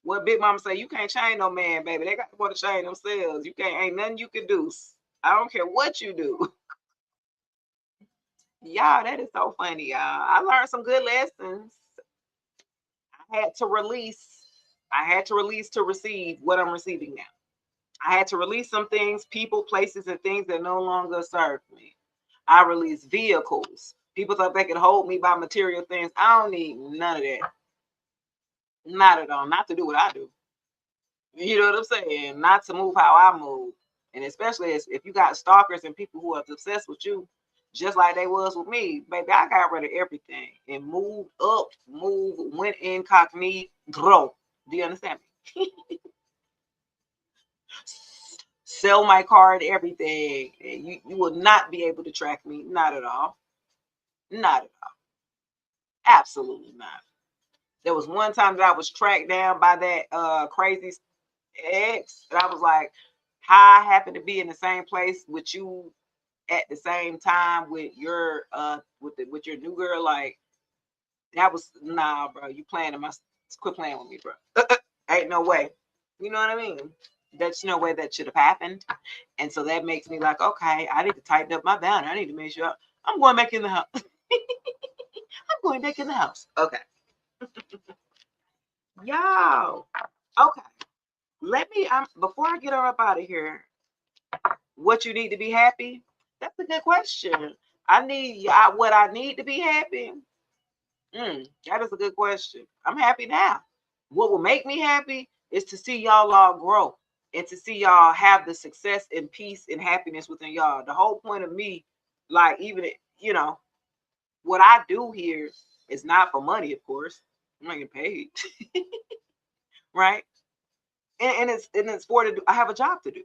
What Big Mama say, you can't change no man, baby. They got to want to change themselves. You can't, ain't nothing you can do. I don't care what you do. Y'all, that is so funny, y'all. I learned some good lessons. I had to release to receive what I'm receiving now. I had to release some things, people, places, and things that no longer serve me. I released vehicles. People thought they could hold me by material things. I don't need none of that. Not at all. Not to do what I do. You know what I'm saying? Not to move how I move. And especially if you got stalkers and people who are obsessed with you, just like they was with me, baby, I got rid of everything and moved up, went incognito. Do you understand me? Sell my card, everything. And you will not be able to track me. Not at all. Not at all. Absolutely not. There was one time that I was tracked down by that crazy ex, and I was like, how I happen to be in the same place with you at the same time with your with your new girl. Like, that was, nah, bro. You playing in my, quit playing with me, bro. Ain't no way. You know what I mean? That's no way that should have happened. And so that makes me like, okay, I need to tighten up my boundary. I need to make sure I'm going back in the house. I'm going back in the house. Okay. Y'all. Okay. Let me, before I get her up out of here, what you need to be happy? That's a good question. What I need to be happy? That is a good question. I'm happy now. What will make me happy is to see y'all all grow and to see y'all have the success and peace and happiness within y'all. The whole point of me, like, even, what I do here is not for money, of course. I'm not getting paid. Right? And it's for to do. I have a job to do.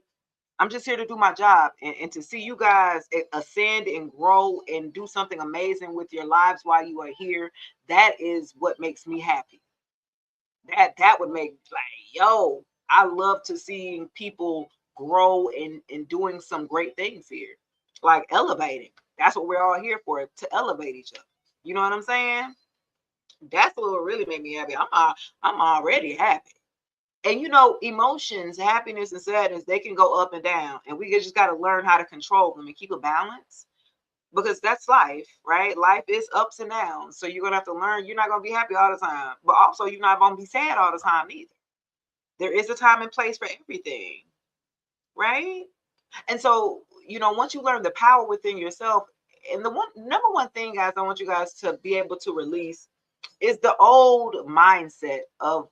I'm just here to do my job and to see you guys ascend and grow and do something amazing with your lives while you are here. That is what makes me happy. That would make, like, yo, I love to see people grow and doing some great things here, like elevating. That's what we're all here for, to elevate each other. You know what I'm saying? That's what would really make me happy. I'm already happy. And emotions, happiness and sadness, they can go up and down, and we just got to learn how to control them and keep a balance, because that's life, right? Life is ups and downs. So you're gonna have to learn. You're not gonna be happy all the time, but also you're not gonna be sad all the time either. There is a time and place for everything, right? And so, once you learn the power within yourself, and the number one thing, guys, I want you guys to be able to release is the old mindset of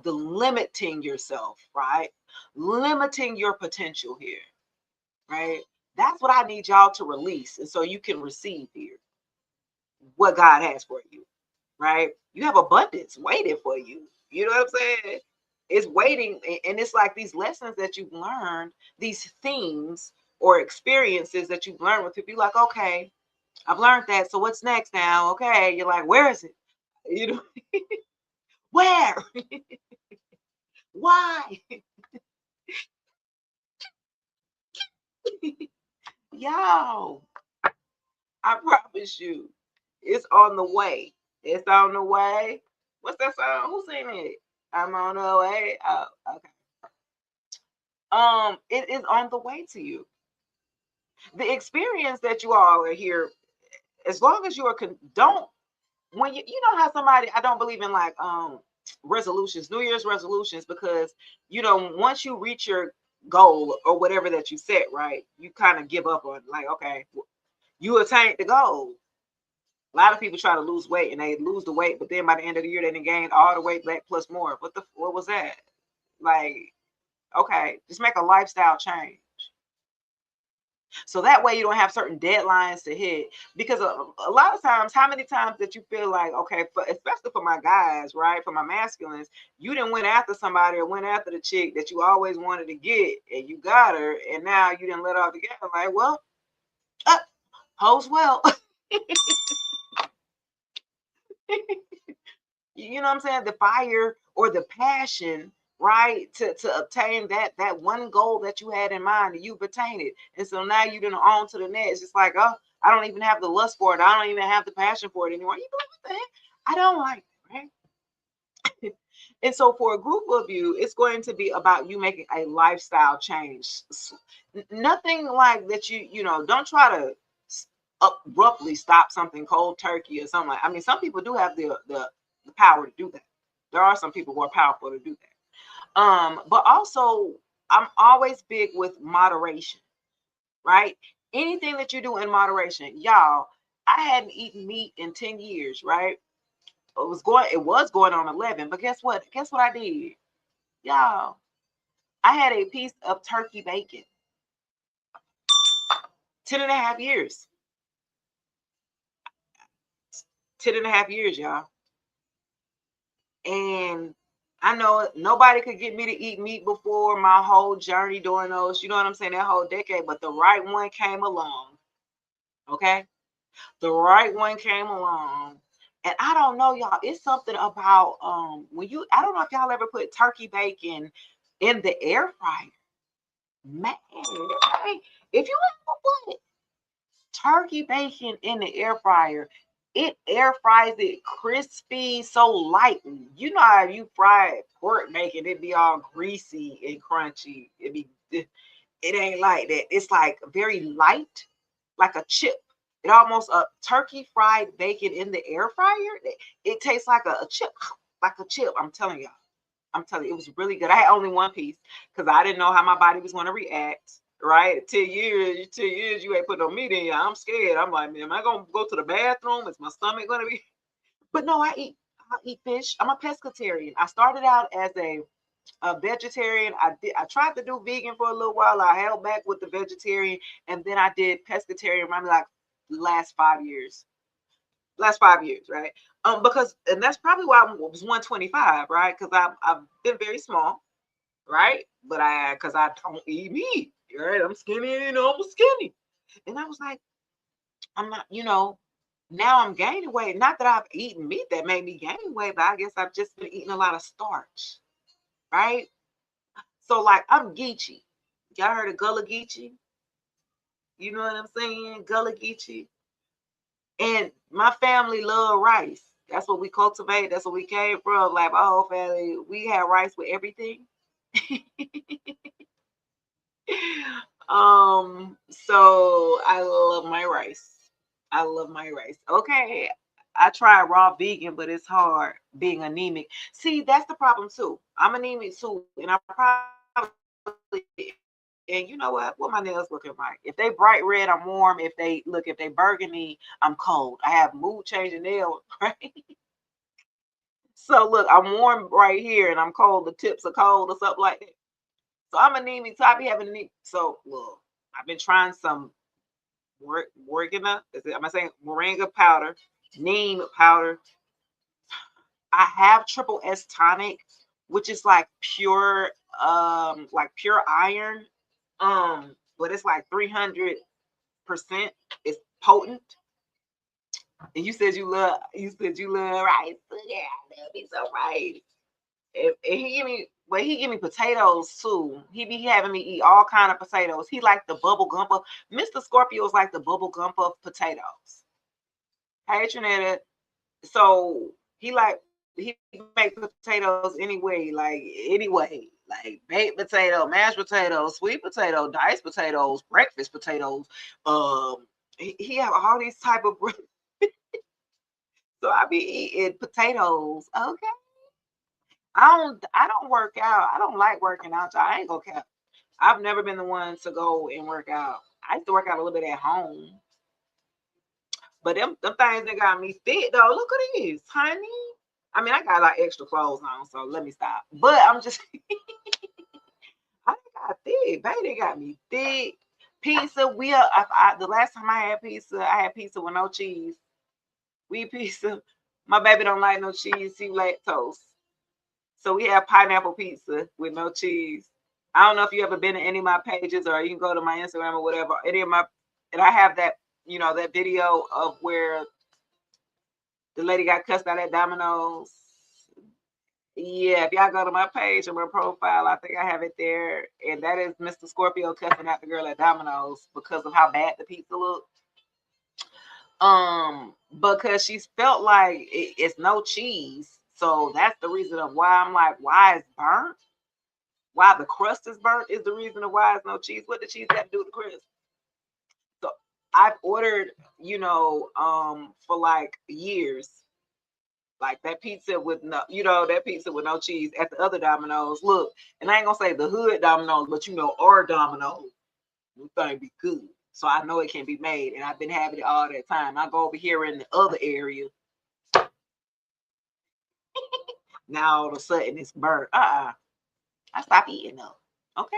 the limiting yourself, right? Limiting your potential here, right? That's what I need y'all to release, and so you can receive here what God has for you, right? You have abundance waiting for you. You know what I'm saying? It's waiting, and it's like these lessons that you've learned, these themes or experiences that you've learned with people. You're like, okay, I've learned that. So what's next now? Okay. You're like, where is it? You know, where? Why? Yo, I promise you, it's on the way. It's on the way. What's that song? Who's singing it? I'm on the way. Oh, okay. It is on the way to you. The experience that you all are here, as long as you are don't when you know how somebody, I don't believe in like resolutions, New Year's resolutions, because once you reach your goal or whatever that you set, right, you kind of give up on like, okay, you attained the goal. A lot of people try to lose weight and they lose the weight, but then by the end of the year they done gained all the weight back plus more. What was that? Like, okay, just make a lifestyle change. So that way you don't have certain deadlines to hit. Because a lot of times, how many times that you feel like, okay, especially for my guys, right? For my masculines, you didn't went after somebody or went after the chick that you always wanted to get and you got her and now you didn't let off together. Like, well, hoes well. You know what I'm saying? The fire or the passion, right, to obtain that one goal that you had in mind, and you've attained it, and so now you're gonna on to the next. It's like, oh, I don't even have the lust for it. I don't even have the passion for it anymore. You be like, what the heck? I don't like it, right? And so for a group of you, it's going to be about you making a lifestyle change. Nothing like that. Don't try to abruptly stop something cold turkey or something like. I mean, some people do have the power to do that. There are some people who are powerful to do that. But also, I'm always big with moderation, right? Anything that you do in moderation, y'all. I hadn't eaten meat in 10 years, right? It was going on 11, but guess what I did, y'all? I had a piece of turkey bacon. 10 and a half years. 10 and a half years, y'all. And I know nobody could get me to eat meat before my whole journey during those, you know what I'm saying, that whole decade, but the right one came along. Okay, the right one came along. And I don't know, y'all, it's something about when you, I don't know if y'all ever put turkey bacon in the air fryer. Man, if you ever put turkey bacon in the air fryer, it air fries it crispy so lightly. You know how you fry pork bacon, it be all greasy and crunchy. It ain't like that. It's like very light, like a chip. It almost a turkey fried bacon in the air fryer. It tastes like a chip, like a chip. I'm telling y'all. I'm telling you, it was really good. I had only one piece because I didn't know how my body was going to react. Right? 10 years, you ain't put no meat in you. I'm scared. I'm like, man, am I gonna go to the bathroom? Is my stomach gonna be? But no, I eat fish. I'm a pescatarian. I started out as a vegetarian. I tried to do vegan for a little while. I held back with the vegetarian, and then I did pescatarian. Maybe like last 5 years. Last 5 years, right? Because and that's probably why I was 125, right? Because I've been very small, right? But because I don't eat meat, right? I'm skinny, I'm skinny. And I was like, I'm not, now I'm gaining weight. Not that I've eaten meat that made me gain weight, but I guess I've just been eating a lot of starch, right? So like I'm Geechee. Y'all heard of Gullah Geechee? You know what I'm saying? Gullah Geechee. And my family love rice. That's what we cultivate. That's what we came from. Like my whole family, we had rice with everything. So I love my rice. I love my rice. Okay. I tried raw vegan, but it's hard being anemic. See, that's the problem too. I'm anemic too, and I probably, and you know what? What my nails looking like? If they bright red, I'm warm. If they burgundy, I'm cold. I have mood changing nails, right? So look, I'm warm right here, and I'm cold. The tips are cold or something like that. So I'm anemic. So I be having anemia. So look, I've been trying some moringa. Am I saying moringa powder, neem powder? I have triple S tonic, which is like pure iron. but it's like 300%. It's potent. And you said you love rice. Yeah, that'd be so right. And he give me potatoes too. He be having me eat all kind of potatoes. He like the bubble gump of Mr. Scorpio's like the bubble gump of potatoes. Hey Trinetta. So he make potatoes anyway, like baked potato, mashed potato, sweet potato, diced potatoes, breakfast potatoes. He have all these type of so I be eating potatoes. Okay. I don't work out. I don't like working out. I ain't gonna cap. I've never been the one to go and work out. I used to work out a little bit at home. But them things that got me fit though. Look at this, honey. I mean, I got like extra clothes on, so let me stop. But I'm just I got thick, baby. They got me thick. Pizza. The last time I had pizza with no cheese. We pizza. My baby don't like no cheese. He lactose. So we have pineapple pizza with no cheese. I don't know if you ever been to any of my pages or you can go to my Instagram or whatever. And I have that, that video of where the lady got cussed out at Domino's. Yeah, if y'all go to my page or my profile, I think I have it there. And that is Mr. Scorpio cussing out the girl at Domino's because of how bad the pizza looked. Because she felt like it's no cheese. So that's the reason of why I'm like, why it's burnt? Why the crust is burnt is the reason of why it's no cheese. What the cheese got to do with the crust? So I've ordered, for like years, like that pizza with no cheese at the other Domino's. Look, and I ain't gonna say the hood Domino's, but our Domino's, the thing be good. So I know it can be made, and I've been having it all that time. I go over here in the other area. Now all of a sudden it's burnt. I stop eating them. Okay.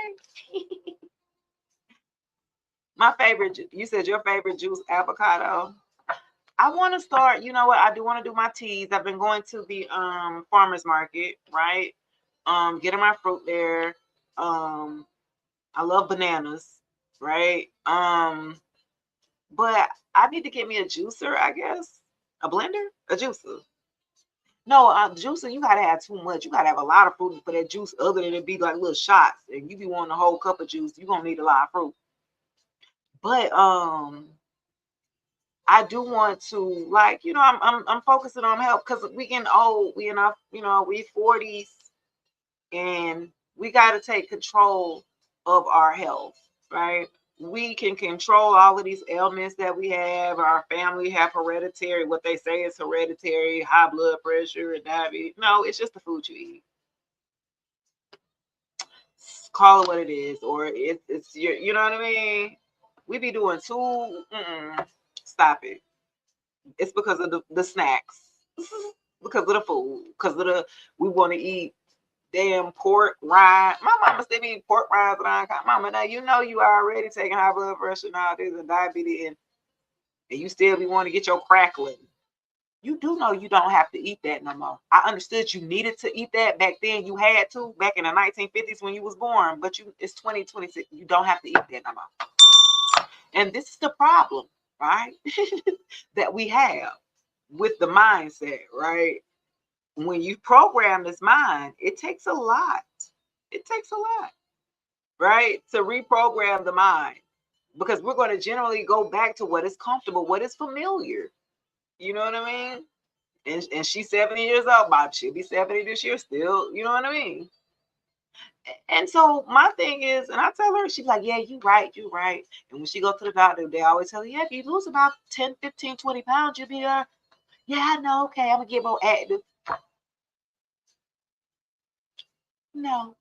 My favorite, you said your favorite juice, avocado. I want to start, you know what? I do want to do my teas. I've been going to the farmers market, right? Getting my fruit there. I love bananas, right? But I need to get me a juicer, I guess. A blender? A juicer. No, juicer, you gotta have too much. You gotta have a lot of fruit for that juice, other than it be like little shots. And you be wanting a whole cup of juice, you're gonna need a lot of fruit. But I do want to, like, I'm focusing on health because we getting old. We enough, we 40s, and we got to take control of our health, right? We can control all of these ailments that we have. Our family have hereditary, what they say is hereditary, high blood pressure and diabetes. No, it's just the food you eat. Call it what it is, or it's your, you know what I mean? We be doing stop it. It's because of the snacks, because of the food, because of we want to eat damn pork rind. My mama still eat pork rinds around. Mama, now you are already taking high blood pressure now, there's a diabetes, and you still be wanting to get your crackling. You do know you don't have to eat that no more. I understood you needed to eat that back then. You had to back in the 1950s when you was born, but it's 2026. You don't have to eat that no more. And this is the problem, right? that we have with the mindset, right? When you program this mind, it takes a lot. It takes a lot, right? To reprogram the mind, because we're going to generally go back to what is comfortable, what is familiar. You know what I mean? And she's 70 years old, Bob. She'll be 70 this year still. You know what I mean? And so my thing is, and I tell her, she's like, yeah, you right. And when she go to the doctor, they always tell her, yeah, if you lose about 10, 15, 20 pounds, you'll be yeah, I know, okay, I'm gonna get more active. No.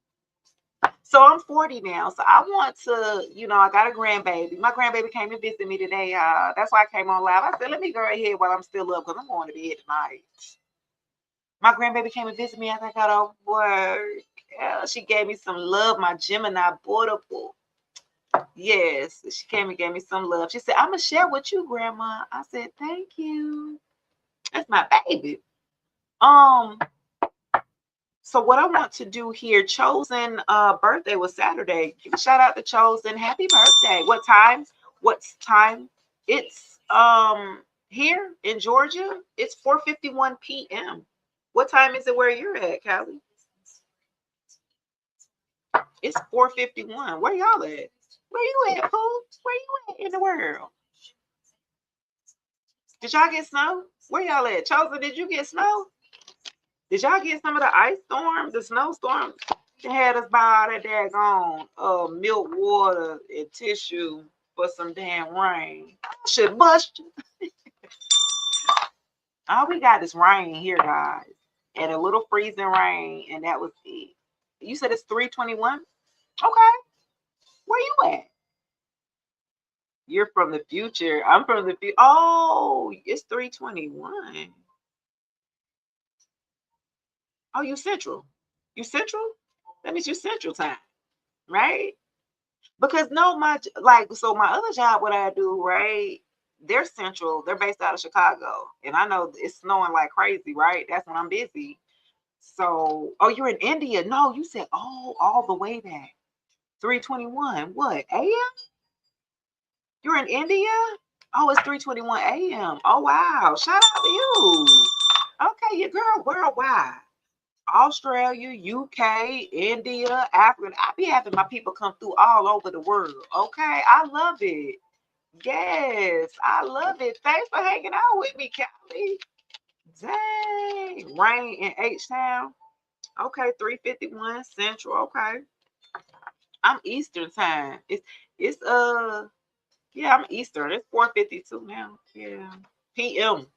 So I'm 40 now. So I want to, I got a grandbaby. My grandbaby came to visit me today. That's why I came on live. I said, let me go ahead while I'm still up because I'm going to bed tonight. My grandbaby came and visit me after I got off work. Yeah, she gave me some love, my Gemini portable. Yes, she came and gave me some love. She said, I'm going to share with you, Grandma. I said, thank you. That's my baby. So what I want to do here, Chosen birthday was Saturday. Give a shout out to Chosen. Happy birthday. What time? What's time? It's here in Georgia. It's 4:51 p.m. What time is it where you're at, Callie? It's 4:51. Where y'all at? Where you at, Pooh? Where you at in the world? Did y'all get snow? Where y'all at? Chosen, did you get snow? Did y'all get some of the ice storms, the snowstorms? They had us buy all that daggone milk, water, and tissue for some damn rain. I should bust you. All we got is rain here, guys. And a little freezing rain, and that was it. You said it's 3:21? Okay. Where you at? You're from the future. I'm from the future. Oh, it's 3:21. Oh, you central. You central? That means you central time, right? Because no, so my other job, what I do, right? They're central. They're based out of Chicago, and I know it's snowing like crazy, right? That's when I'm busy. So, oh, you're in India? No, you said all the way back. 3:21. What a.m.? You're in India? Oh, it's 3:21 a.m. Oh wow! Shout out to you. Okay, your girl worldwide. Australia, UK, India, Africa. I be having my people come through all over the world. Okay, I love it. Yes, I love it. Thanks for hanging out with me, Callie. Dang, rain in H Town. Okay, 3:51 Central. Okay, I'm Eastern time. It's yeah, I'm Eastern. It's 4:52 now. Yeah, PM.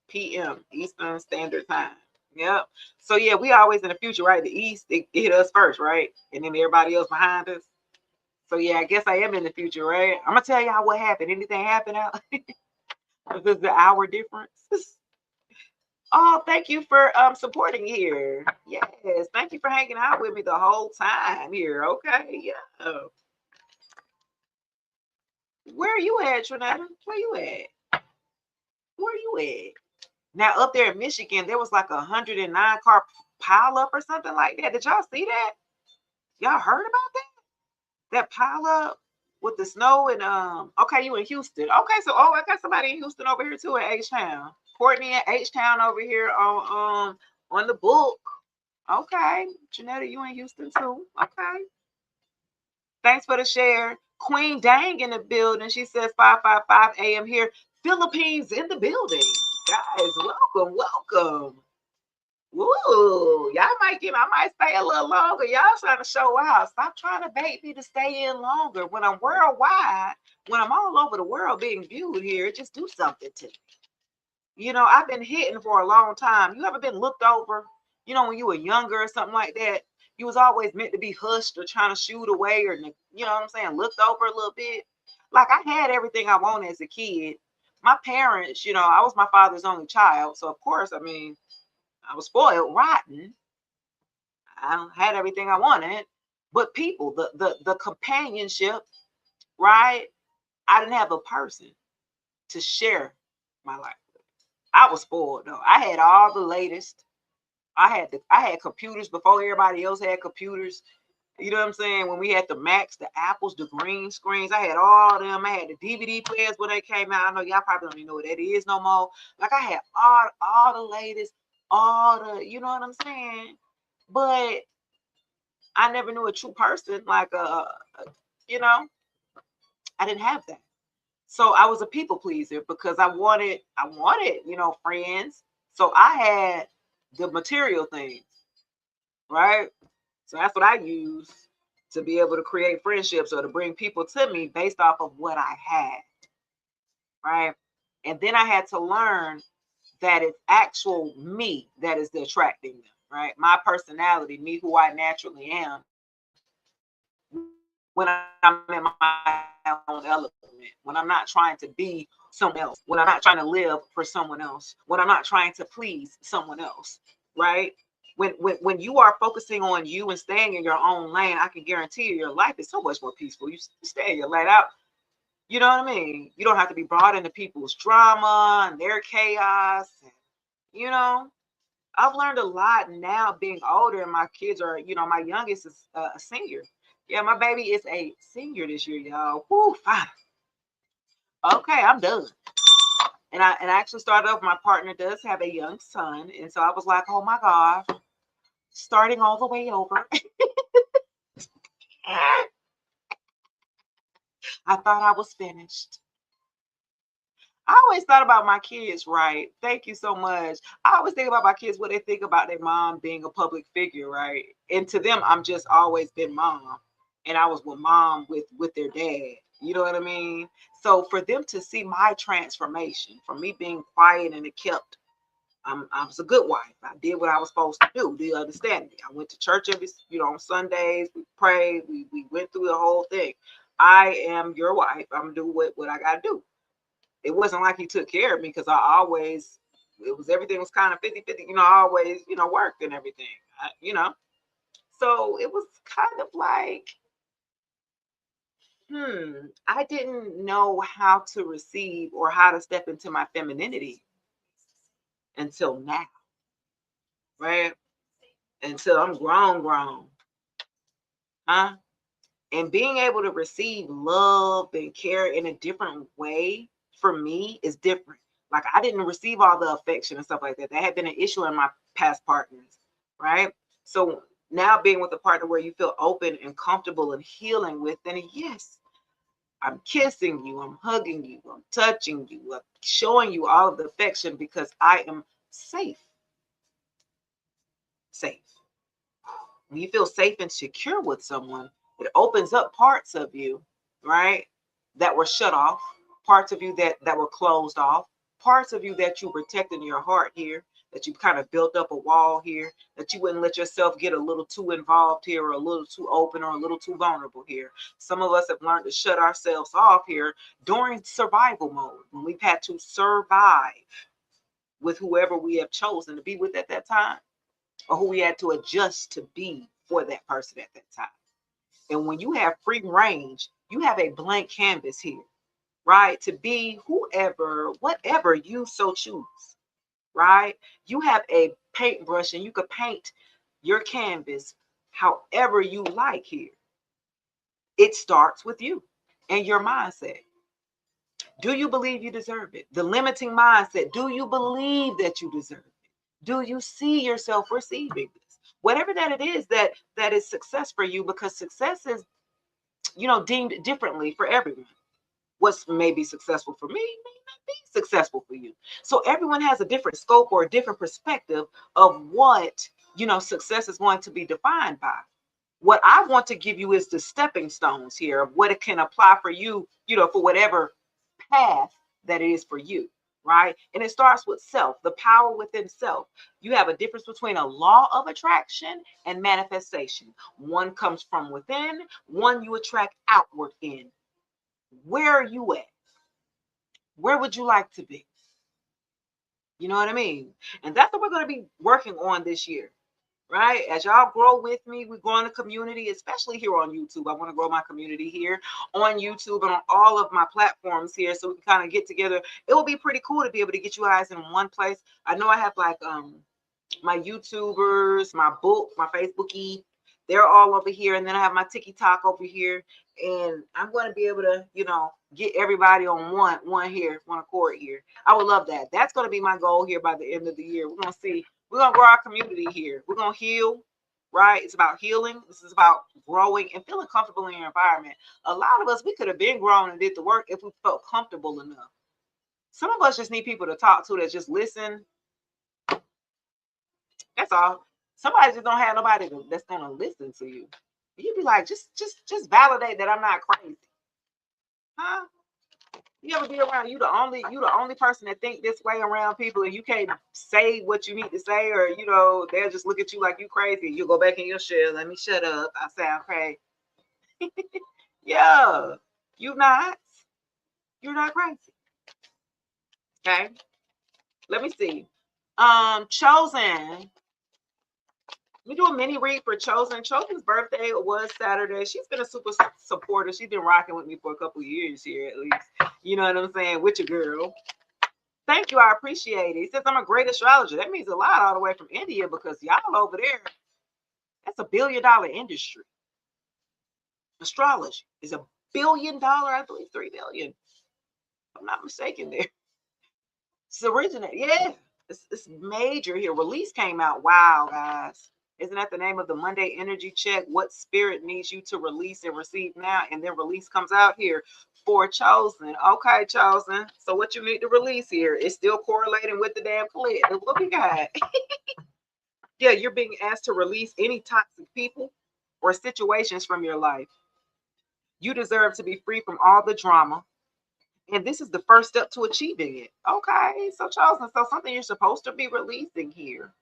PM Eastern Standard Time. Yep. So yeah, we always in the future, right? The East, it hit us first, right? And then everybody else behind us. So yeah, I guess I am in the future, right? I'm gonna tell y'all what happened. Anything happened out? This is the hour difference. Oh, thank you for supporting here. Yes, thank you for hanging out with me the whole time here. Okay, yeah. Where are you at, Trinetta? Where you at? Where you at? Now up there in Michigan, there was like 109 car pile up or something like that. Did y'all see that? Y'all heard about that? That pile up with the snow and okay, you in Houston. Okay, so I got somebody in Houston over here too at H Town. Courtney at H Town over here on the book. Okay. Janetta, you in Houston too. Okay. Thanks for the share. Queen Dang in the building. She says 5:55 a.m. here. Philippines in the building. Guys, welcome, welcome. Woo, I might stay a little longer. Y'all trying to show out. Stop trying to bait me to stay in longer. When I'm worldwide, when I'm all over the world being viewed here, just do something to me. You know, I've been hitting for a long time. You ever been looked over? You know, when you were younger or something like that, you was always meant to be hushed or trying to shoot away or, you know what I'm saying, looked over a little bit. Like I had everything I wanted as a kid. My parents, you know, I was my father's only child. So, of course, I mean, I was spoiled rotten. I had everything I wanted. But people, the companionship, right? I didn't have a person to share my life with. I was spoiled though. I had all the latest. I had computers before everybody else had computers. You know what I'm saying? When we had the Macs, the Apples, the green screens, I had all of them. I had the DVD players when they came out. I know y'all probably don't even know what that is no more. Like I had all the latest, all the, you know what I'm saying? But I never knew a true person like you know, I didn't have that. So I was a people pleaser because I wanted, you know, friends. So I had the material things, right? So that's what I use to be able to create friendships or to bring people to me based off of what I had, right? And then I had to learn that it's actual me that is attracting them, right? My personality, me who I naturally am, when I'm in my own element, when I'm not trying to be someone else, when I'm not trying to live for someone else, when I'm not trying to please someone else, right? When you are focusing on you and staying in your own lane, I can guarantee you your life is so much more peaceful. You stay in your lane out. You know what I mean? You don't have to be brought into people's drama and their chaos. And, you know, I've learned a lot now being older, and my kids are, my youngest is a senior. Yeah, my baby is a senior this year, y'all. Woo, fine. Okay, I'm done. And I actually started off. My partner does have a young son, and so I was like, oh my God, starting all the way over. I thought I was finished. I always thought about my kids, right? Thank you so much. I always think about my kids, what they think about their mom being a public figure, right? And to them, I'm just always been mom. And I was with mom with their dad. You know what I mean? So for them to see my transformation from me being quiet and kept, I was a good wife. I did what I was supposed to do. Do you understand me? I went to church every, on Sundays. We prayed. We went through the whole thing. I am your wife. I'm gonna do what I gotta do. It wasn't like he took care of me because it was everything was kind of 50-50, I always, worked and everything, so it was kind of like, I didn't know how to receive or how to step into my femininity until now, right? Until I'm grown, huh? And being able to receive love and care in a different way for me is different. Like I didn't receive all the affection and stuff like that. That had been an issue in my past partners, right? So now being with a partner where you feel open and comfortable and healing with, then yes, I'm kissing you, I'm hugging you, I'm touching you, I'm showing you all of the affection because I am safe. Safe. When you feel safe and secure with someone, it opens up parts of you, right, that were shut off, parts of you that were closed off, parts of you that you protect in your heart here, that you kind of built up a wall here, that you wouldn't let yourself get a little too involved here, or a little too open, or a little too vulnerable here. Some of us have learned to shut ourselves off here during survival mode, when we've had to survive with whoever we have chosen to be with at that time, or who we had to adjust to be for that person at that time. And when you have free range, you have a blank canvas here, right? To be whoever, whatever you so choose, right? You have a paintbrush and you could paint your canvas however you like here. It starts with you and your mindset. Do you believe you deserve it? The limiting mindset. Do you believe that you deserve it? Do you see yourself receiving this? Whatever that it is that is success for you, because success is, deemed differently for everyone. What's maybe successful for me may not be successful for you. So everyone has a different scope or a different perspective of what, success is going to be defined by. What I want to give you is the stepping stones here of what it can apply for you, for whatever path that it is for you, right? And it starts with self, the power within self. You have a difference between a law of attraction and manifestation. One comes from within, one you attract outward in. Where are you at? Where would you like to be? You know what I mean? And that's what we're going to be working on this year, right? As y'all grow with me, we grow in the community, especially here on YouTube. I want to grow my community here on YouTube and on all of my platforms here, so we can kind of get together. It will be pretty cool to be able to get you guys in one place. I know I have like my YouTubers, my book, my Facebookie, they're all over here, and then I have my TikTok over here, and I'm going to be able to, get everybody on one accord here. I would love that. That's going to be my goal here by the end of the year. We're going to see. We're going to grow our community here. We're going to heal, right? It's about healing. This is about growing and feeling comfortable in your environment. A lot of us, we could have been grown and did the work if we felt comfortable enough. Some of us just need people to talk to that just listen. That's all. Somebody just don't have nobody that's gonna listen to you. You be like, just validate that I'm not crazy, huh? You ever be around you the only person that think this way around people, and you can't say what you need to say, or they'll just look at you like you crazy. You go back in your shell. Let me shut up. I sound crazy. Yeah, you not. You're not crazy. Okay. Let me see. Chosen. We do a mini read for Chosen. Chosen's birthday was Saturday. She's been a super supporter. She's been rocking with me for a couple years here, at least. You know what I'm saying? With your girl. Thank you. I appreciate it. He says I'm a great astrologer. That means a lot all the way from India because y'all over there, that's $1 billion industry. Astrology is $1 billion, I believe 3 billion. If I'm not mistaken there. It's originated. Yeah. It's major here. Release came out. Wow, guys. Isn't that the name of the Monday energy check? What spirit needs you to release and receive now? And then release comes out here for chosen. Okay, chosen. So what you need to release here is still correlating with the damn clear. What we got? Yeah, you're being asked to release any toxic people or situations from your life. You deserve to be free from all the drama. And this is the first step to achieving it. Okay, so chosen. So something you're supposed to be releasing here.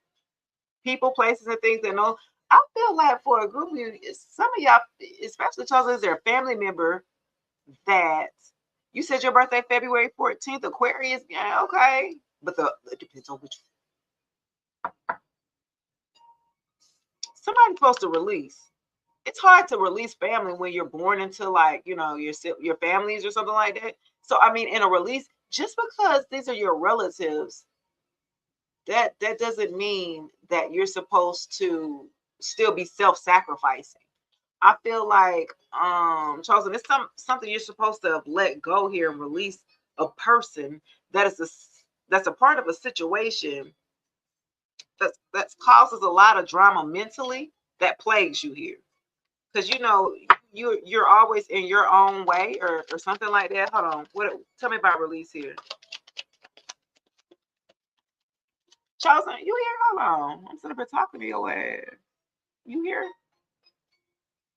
People, places, and things that know. I feel like for a group of you, some of y'all, especially chosen, is there a family member that you said your birthday February 14th, Aquarius? Yeah, okay. But it depends on which somebody's supposed to release. It's hard to release family when you're born into like, your families or something like that. So I mean, in a release, just because these are your relatives, that doesn't mean that you're supposed to still be self-sacrificing. I feel like chosen, it's something you're supposed to have let go here and release a person that's a part of a situation that causes a lot of drama mentally that plagues you here. Because you're always in your own way or something like that. Hold on. Tell me about release here. Chosen, you here? Hold on. I'm sitting up here talking to your ass. You here?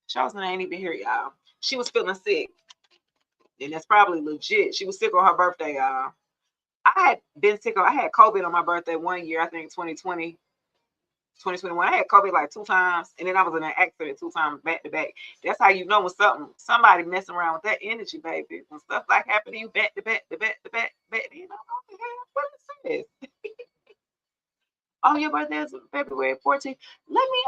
Chosen ain't even here, y'all. She was feeling sick. And that's probably legit. She was sick on her birthday, y'all. I had been sick. I had COVID on my birthday one year, I think 2020, 2021. I had COVID like 2 times, and then I was in an accident 2 times back to back. That's how you know when somebody messing around with that energy, baby. When stuff like happen to you back to back to back to back, you know, what is this? Oh, your birthday is February 14th. Let me.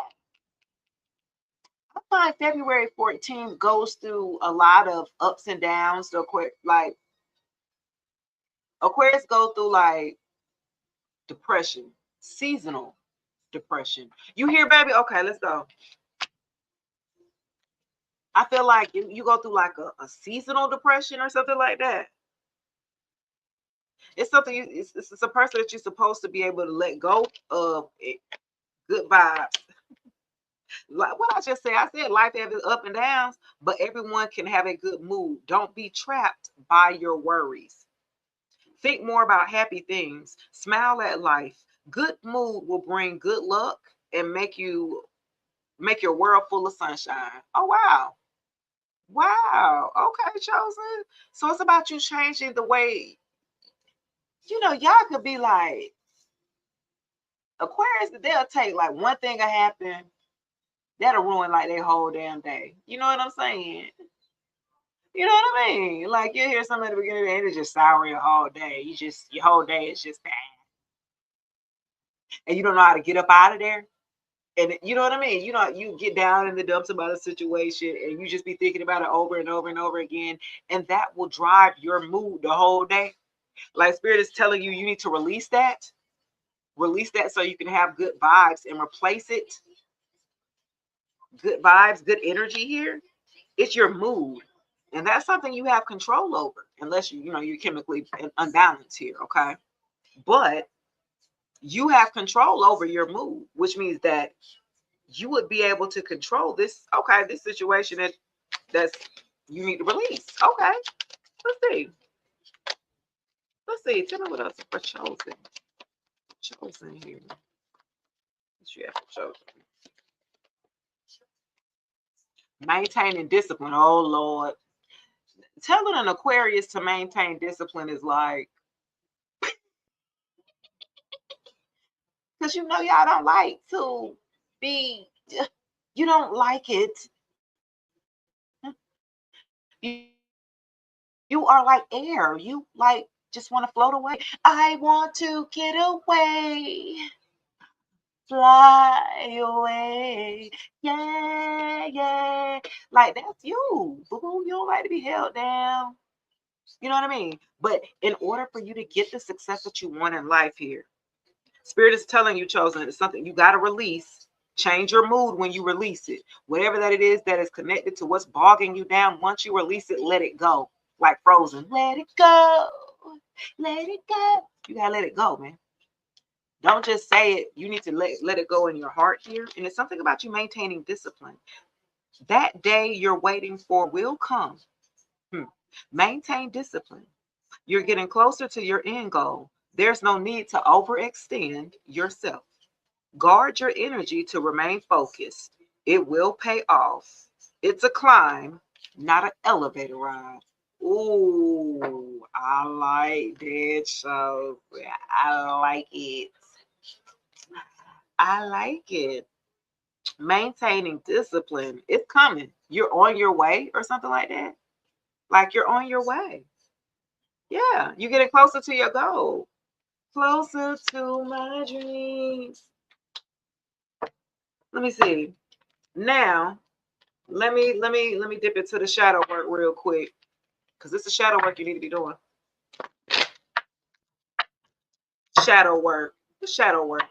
I find February 14th goes through a lot of ups and downs. So like Aquarius go through like depression, seasonal depression. You hear, baby? Okay, let's go. I feel like you go through like a seasonal depression or something like that. It's something it's a person that you're supposed to be able to let go of. Good vibes. Like what I just said, I said life has its up and downs, but everyone can have a good mood. Don't be trapped by your worries. Think more about happy things. Smile at life. Good mood will bring good luck and make your world full of sunshine. Oh wow. Wow. Okay, chosen. So it's about you changing the way, y'all could be like Aquarius, they'll take like one thing will happen, that'll ruin like their whole damn day. You know what I'm saying? You know what I mean? Like you hear something at the beginning of the day, it's just sour your whole day. Your whole day is just bad. And you don't know how to get up out of there. And you know what I mean? You get down in the dumps about a situation and you just be thinking about it over and over and over again. And that will drive your mood the whole day. Like spirit is telling you, you need to release that. Release that so you can have good vibes and replace it. Good vibes, good energy here. It's your mood. And that's something you have control over, unless you're chemically unbalanced here, okay? But you have control over your mood, which means that you would be able to control this, okay, this situation that's you need to release. Okay, let's see. Let's see. Tell me what else for chosen. Chosen here. What you have for chosen? Maintaining discipline. Oh Lord. Telling an Aquarius to maintain discipline is like, because y'all don't like to be, you don't like it. You, you are like air. You like just want to float away. I want to get away. Fly away. Yeah, yeah. Like that's you. Boo. You don't like to be held down. You know what I mean? But in order for you to get the success that you want in life here, Spirit is telling you, chosen, it's something you got to release. Change your mood when you release it. Whatever that it is that is connected to what's bogging you down, once you release it, let it go. Like Frozen. Let it go. Let it go. You got to let it go, man. Don't just say it. You need to let it go in your heart here. And it's something about you maintaining discipline. That day you're waiting for will come. Maintain discipline. You're getting closer to your end goal. There's no need to overextend yourself. Guard your energy to remain focused. It will pay off. It's a climb, not an elevator ride. Ooh, I like that show. I like it. I like it. Maintaining discipline. It's coming. You're on your way or something like that. Like you're on your way. Yeah, you're getting closer to your goal. Closer to my dreams. Let me see. Now, let me dip into the shadow work real quick. Because it's the shadow work you need to be doing. Shadow work. The shadow work.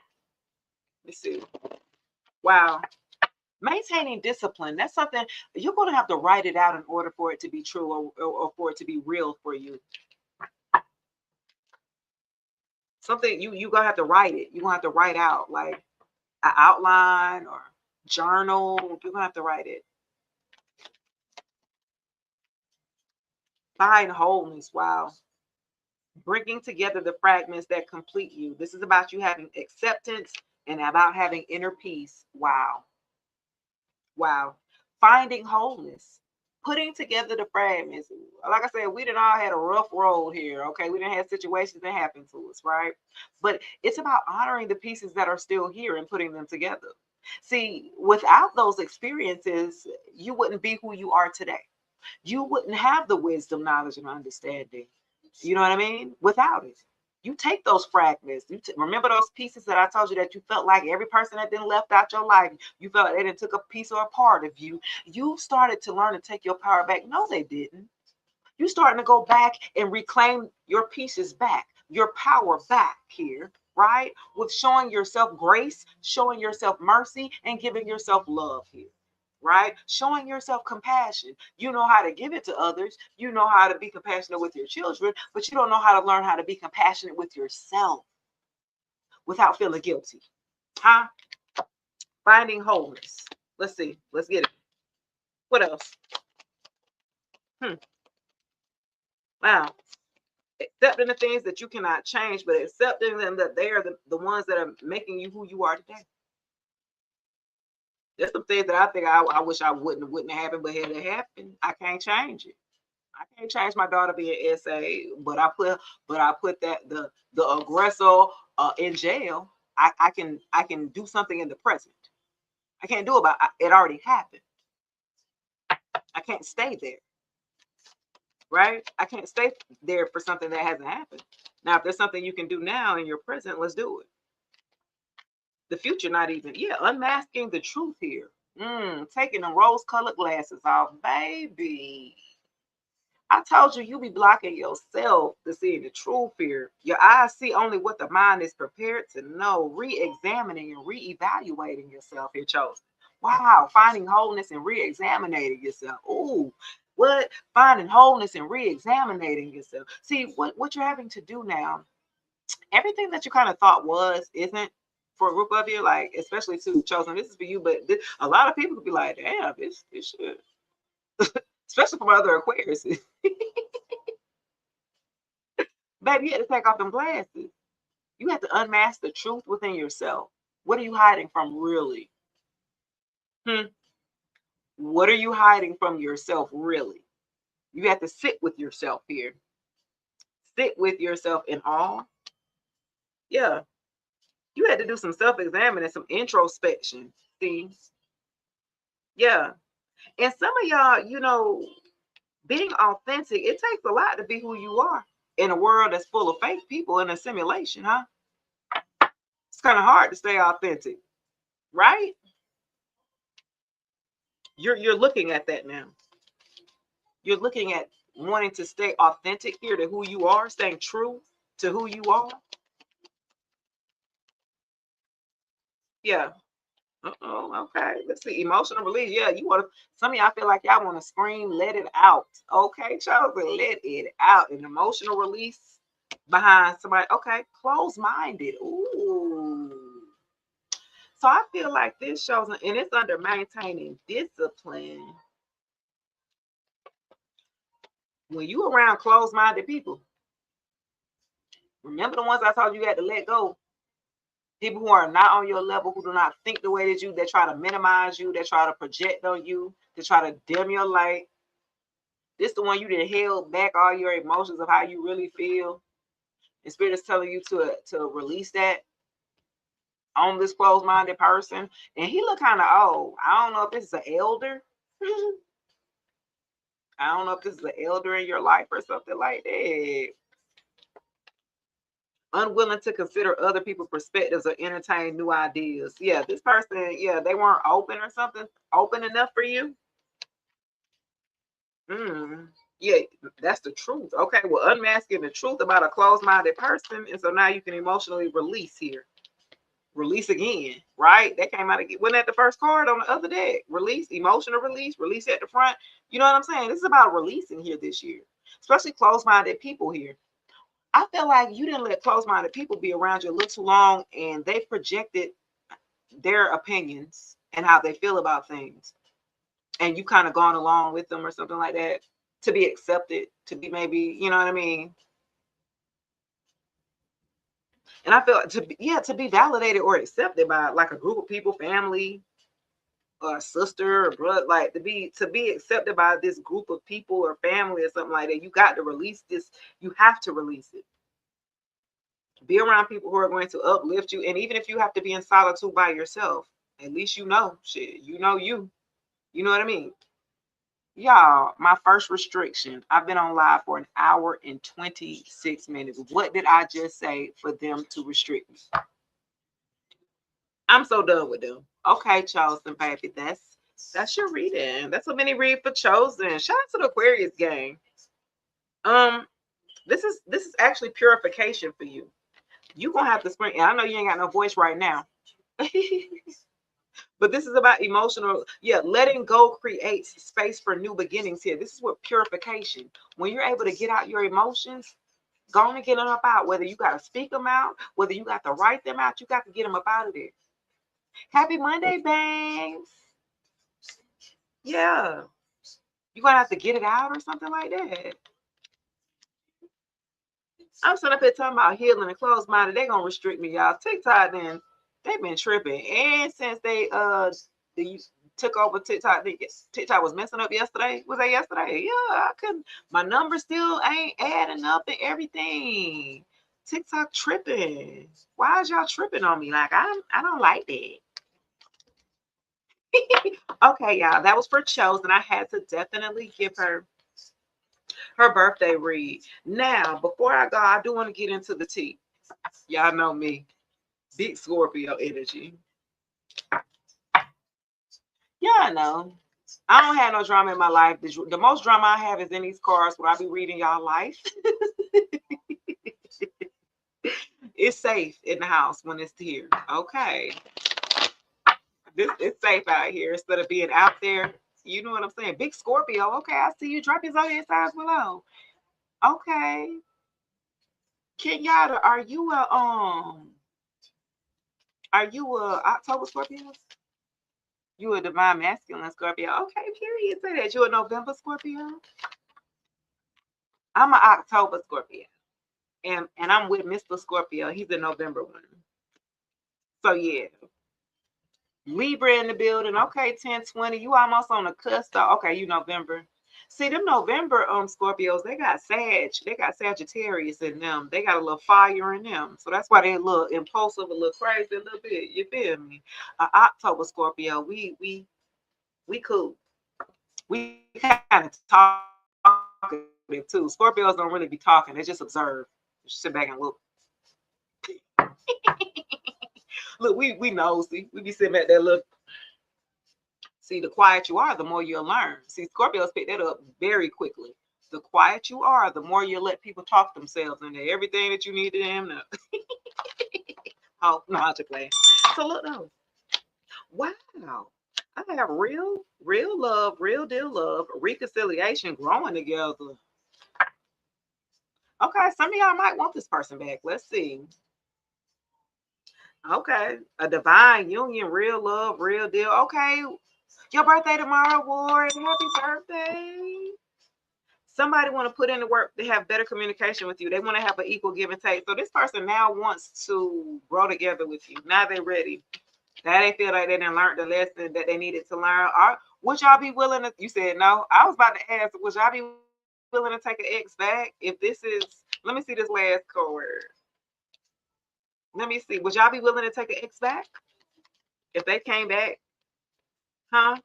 Let's see. Wow. Maintaining discipline. That's something you're going to have to write it out in order for it to be true or for it to be real for you. Something you gonna have to write it. You're gonna have to write out like an outline or journal. You're gonna have to write it. Find wholeness. Wow. Bringing together the fragments that complete you. This is about you having acceptance and about having inner peace. Wow. Wow. Finding wholeness. Putting together the fragments. Like I said, we done all had a rough road here. Okay. We didn't have situations that happened to us, right? But it's about honoring the pieces that are still here and putting them together. See, without those experiences, you wouldn't be who you are today. You wouldn't have the wisdom, knowledge, and understanding. You know what I mean? Without it. You take those fragments. Remember those pieces that I told you that you felt like every person that then left out your life, you felt like they didn't took a piece or a part of you. You started to learn to take your power back. No, they didn't. You starting to go back and reclaim your pieces back, your power back here, right? With showing yourself grace, showing yourself mercy, and giving yourself love here, right? Showing yourself compassion. You know how to give it to others. You know how to be compassionate with your children, but you don't know how to learn how to be compassionate with yourself without feeling guilty. Huh? Finding wholeness. Let's see. Let's get it. What else? Wow. Accepting the things that you cannot change, but accepting them that they are the ones that are making you who you are today. There's some things that I think I wish I wouldn't have happened, but it happened. I can't change it. I can't change my daughter being SA, but I put that the aggressor in jail. I can do something in the present. I can't do about it. Already happened. I can't stay there, right? I can't stay there for something that hasn't happened. Now, if there's something you can do now in your present, let's do it. The future, not even. Yeah, unmasking the truth here. Taking the rose-colored glasses off, baby. I told you be blocking yourself to see the truth here. Your eyes see only what the mind is prepared to know. Re-examining and re-evaluating yourself here, chosen. Wow, finding wholeness and re-examining yourself. Ooh, what? Finding wholeness and re-examining yourself. See, what you're having to do now, everything that you kind of thought isn't for a group of you, like especially to chosen. This is for you, but a lot of people could be like, damn, this should, especially from other Aquariuses. Baby, you had to take off them glasses. You have to unmask the truth within yourself. What are you hiding from, really? What are you hiding from yourself, really? You have to sit with yourself here. Sit with yourself in awe. Yeah, you had to do some self-examining, some introspection. See, yeah, and some of y'all, being authentic, it takes a lot to be who you are in a world that's full of fake people in a simulation, huh? It's kind of hard to stay authentic, right? You're looking at that now. You're looking at wanting to stay authentic here to who you are, staying true to who you are. Yeah. Uh-oh, okay. Let's see. Emotional release. Yeah, you want to, some of y'all feel like y'all want to scream, let it out. Okay, chosen, let it out. An emotional release behind somebody. Okay, closed-minded. Ooh. So I feel like this shows, and it's under maintaining discipline. When you around closed-minded people, remember the ones I told you had to let go. People who are not on your level, who do not think the way that you, they try to minimize you, they try to project on you, they try to dim your light. This the one you done held back all your emotions of how you really feel. And Spirit is telling you to release that on this closed-minded person. And he look kind of old. I don't know if this is an elder. I don't know if this is an elder in your life or something like that. Unwilling to consider other people's perspectives or entertain new ideas. Yeah, this person, yeah, they weren't open or something, open enough for you. Yeah, that's the truth. Okay, well, unmasking the truth about a closed-minded person, and so now you can emotionally release here. Release again, right? That came out again. Wasn't that the first card on the other deck? Release, emotional release, release at the front. You know what I'm saying? This is about releasing here this year, especially closed-minded people here. I feel like you didn't let closed-minded people be around you a little too long, and they projected their opinions and how they feel about things, and you kind of gone along with them or something like that to be accepted, to be maybe, you know what I mean? And I feel to be validated or accepted by like a group of people, family, or a sister or brother, like to be accepted by this group of people or family or something like that. You got to release this. You have to release it. Be around people who are going to uplift you. And even if you have to be in solitude by yourself, at least you know shit. You know you. You know what I mean? Y'all, my first restriction. I've been on live for an hour and 26 minutes. What did I just say for them to restrict me? I'm so done with them. Okay, Chosen, baby. That's your reading. That's a mini read for Chosen. Shout out to the Aquarius gang. Um, this is actually purification for you. You gonna have to spring. I know you ain't got no voice right now. But this is about emotional, yeah, letting go creates space for new beginnings here. This is what purification. When you're able to get out your emotions, go on and get them up out. Whether you got to speak them out, whether you got to write them out, you got to get them up out of there. Happy Monday, bangs. Yeah, you're gonna have to get it out or something like that. I'm sitting up here talking about healing and closed minded. They gonna restrict me, y'all. TikTok then they've been tripping. And since they took over TikTok, TikTok was messing up yesterday. Was that yesterday? Yeah, I couldn't. My number still ain't adding up and everything. TikTok tripping. Why is y'all tripping on me? Like I don't like that. Okay, y'all. That was for Chosen. I had to definitely give her birthday read. Now, before I go, I do want to get into the tea. Y'all know me. Big Scorpio energy. Yeah, I know. I don't have no drama in my life. The most drama I have is in these cards where I be reading y'all life. It's safe in the house when it's here. Okay. It's safe out here instead of being out there. You know what I'm saying? Big Scorpio. Okay, I see you. Drop your zodiac signs below. Okay. Kenyatta, are you a October Scorpio? You a divine masculine Scorpio. Okay, period. Say that. You a November Scorpio? I'm an October Scorpio. And I'm with Mr. Scorpio. He's a November one. So yeah. Libra in the building. Okay, 1020. You almost on the cusp. Okay, you November. See, them November Scorpios, they got they got Sagittarius in them. They got a little fire in them. So that's why they a little impulsive, a little crazy, a little bit. You feel me? October Scorpio, we cool. We kind of talkative too. Scorpios don't really be talking, they just observe. Just sit back and look. Look, we nosy. We be sitting back there look. See, the quiet you are, the more you'll learn. See, Scorpios pick that up very quickly. the quiet you are, the more you let people talk themselves into everything that you need to them know. Oh, no, I'll just play. So look though. Wow. I have real love, real deal love, reconciliation, growing together. Okay, some of y'all might want this person back. Let's see. Okay, a divine union, real love, real deal. Okay, your birthday tomorrow, Ward. Happy birthday. Somebody want to put in the work to have better communication with you. They want to have an equal give and take. So this person now wants to grow together with you. Now they're ready. Now they feel like they didn't learn the lesson that they needed to learn. Would y'all be willing to? You said no. I was about to ask, would y'all be willing to take an ex back? If this is, let me see this last card. Let me see. Would y'all be willing to take an ex back if they came back? Huh?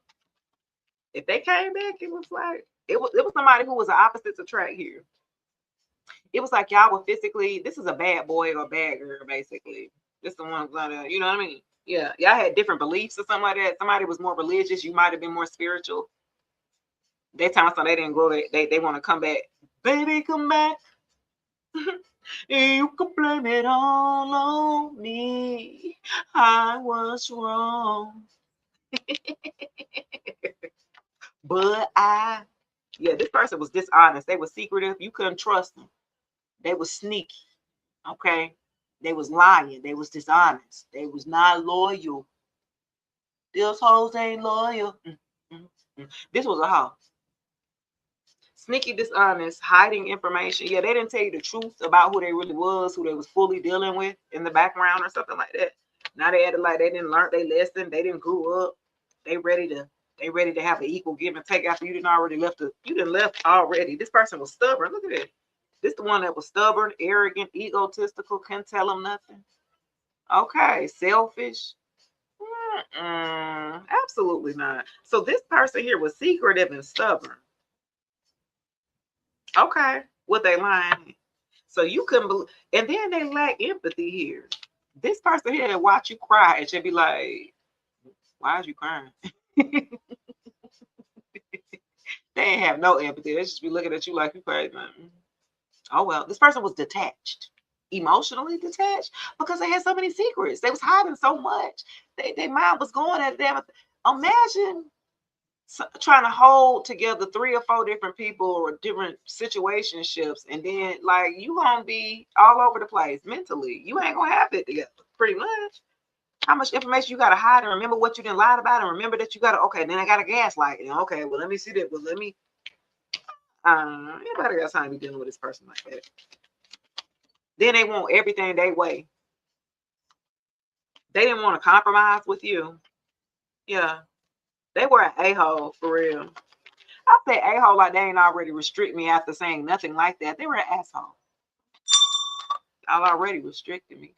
If they came back, it was like it was somebody who was the opposites attract here. It was like y'all were physically. This is a bad boy or a bad girl, basically. This the one gonna, you know what I mean? Yeah, y'all had different beliefs or something like that. Somebody was more religious. You might have been more spiritual. They time so they didn't grow. They want to come back. Baby, come back. You can blame it all on me. I was wrong, but yeah, this person was dishonest. They were secretive. You couldn't trust them. They were sneaky. Okay, they was lying. They was dishonest. They was not loyal. These hoes ain't loyal. This was a hoe. Sneaky, dishonest, hiding information. Yeah, they didn't tell you the truth about who they really was, who they was fully dealing with in the background or something like that. Now they acted like they didn't learn their lesson. They didn't grow up. They ready to have an equal give and take after you didn't already left. You didn't left already. This person was stubborn. Look at it. This the one that was stubborn, arrogant, egotistical, couldn't tell them nothing. Okay, selfish. Absolutely not. So this person here was secretive and stubborn. Okay, what they lying? So you couldn't believe, and then they lack empathy here. This person here watch you cry and should be like, "Why is you crying?" They ain't have no empathy. They just be looking at you like you crazy. Oh well, this person was detached, emotionally detached, because they had so many secrets. They was hiding so much. Their mind was going at them. Imagine trying to hold together 3 or 4 different people or different situationships, and then like you gonna be all over the place mentally. You ain't gonna have it together, pretty much. How much information you gotta hide and remember what you didn't lie about, and remember that you gotta, okay, then I gotta gaslight. And okay, well let me see that. Well let me anybody got time to be dealing with this person like that. Then they want everything their way. They didn't want to compromise with you. Yeah. They were an a-hole for real. I say a-hole like they ain't already restrict me after saying nothing like that. They were an asshole. Y'all already restricted me.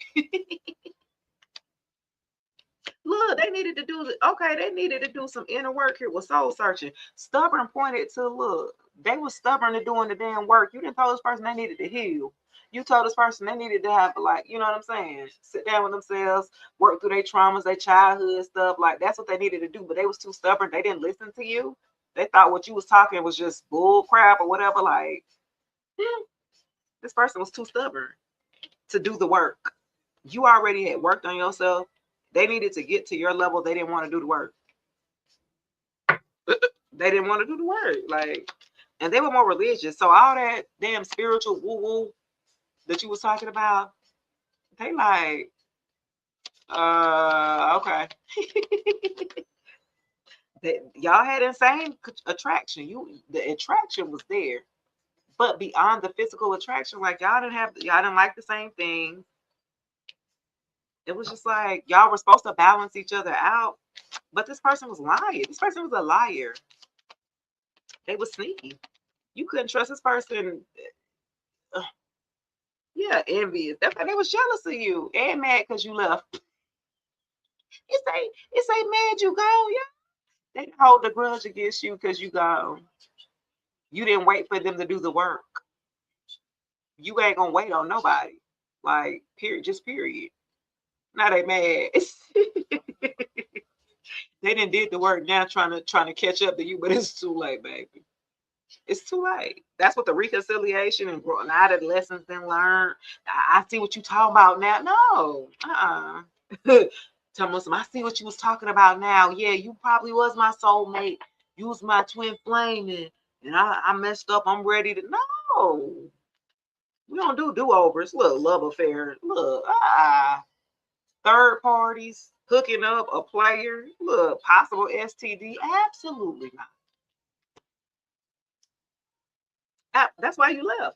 Look, they needed to do they needed to do some inner work here with soul searching. Stubborn pointed to, look, they were stubborn to doing the damn work. You didn't tell this person they needed to heal. You told this person they needed to have, like, you know what I'm saying? Sit down with themselves, work through their traumas, their childhood stuff. Like, that's what they needed to do. But they was too stubborn. They didn't listen to you. They thought what you was talking was just bull crap or whatever. Like, this person was too stubborn to do the work. You already had worked on yourself. They needed to get to your level. They didn't want to do the work. They didn't want to do the work. Like, and they were more religious. So all that damn spiritual woo-woo that you was talking about, they like, okay. Y'all had insane attraction. The attraction was there. But beyond the physical attraction, like y'all didn't like the same thing. It was just like y'all were supposed to balance each other out. But this person was lying. This person was a liar. They was sneaky. You couldn't trust this person. Yeah, envious. That's why they was jealous of you and mad because you left. It's a mad you go, yeah. They hold a grudge against you because you gone. You didn't wait for them to do the work. You ain't gonna wait on nobody. Like, period, just period. Now they mad. They didn't did the work now trying to catch up to you, but it's too late, baby. It's too late. That's what the reconciliation and out of the lessons been learned. I see what you talking about now. No, tell me, I see what you was talking about now. Yeah, you probably was my soulmate. You was my twin flame, and I messed up. I'm ready to. No, we don't do overs. Look, love affair. Look, third parties hooking up a player. Look, possible STD. Absolutely not. That's why you left.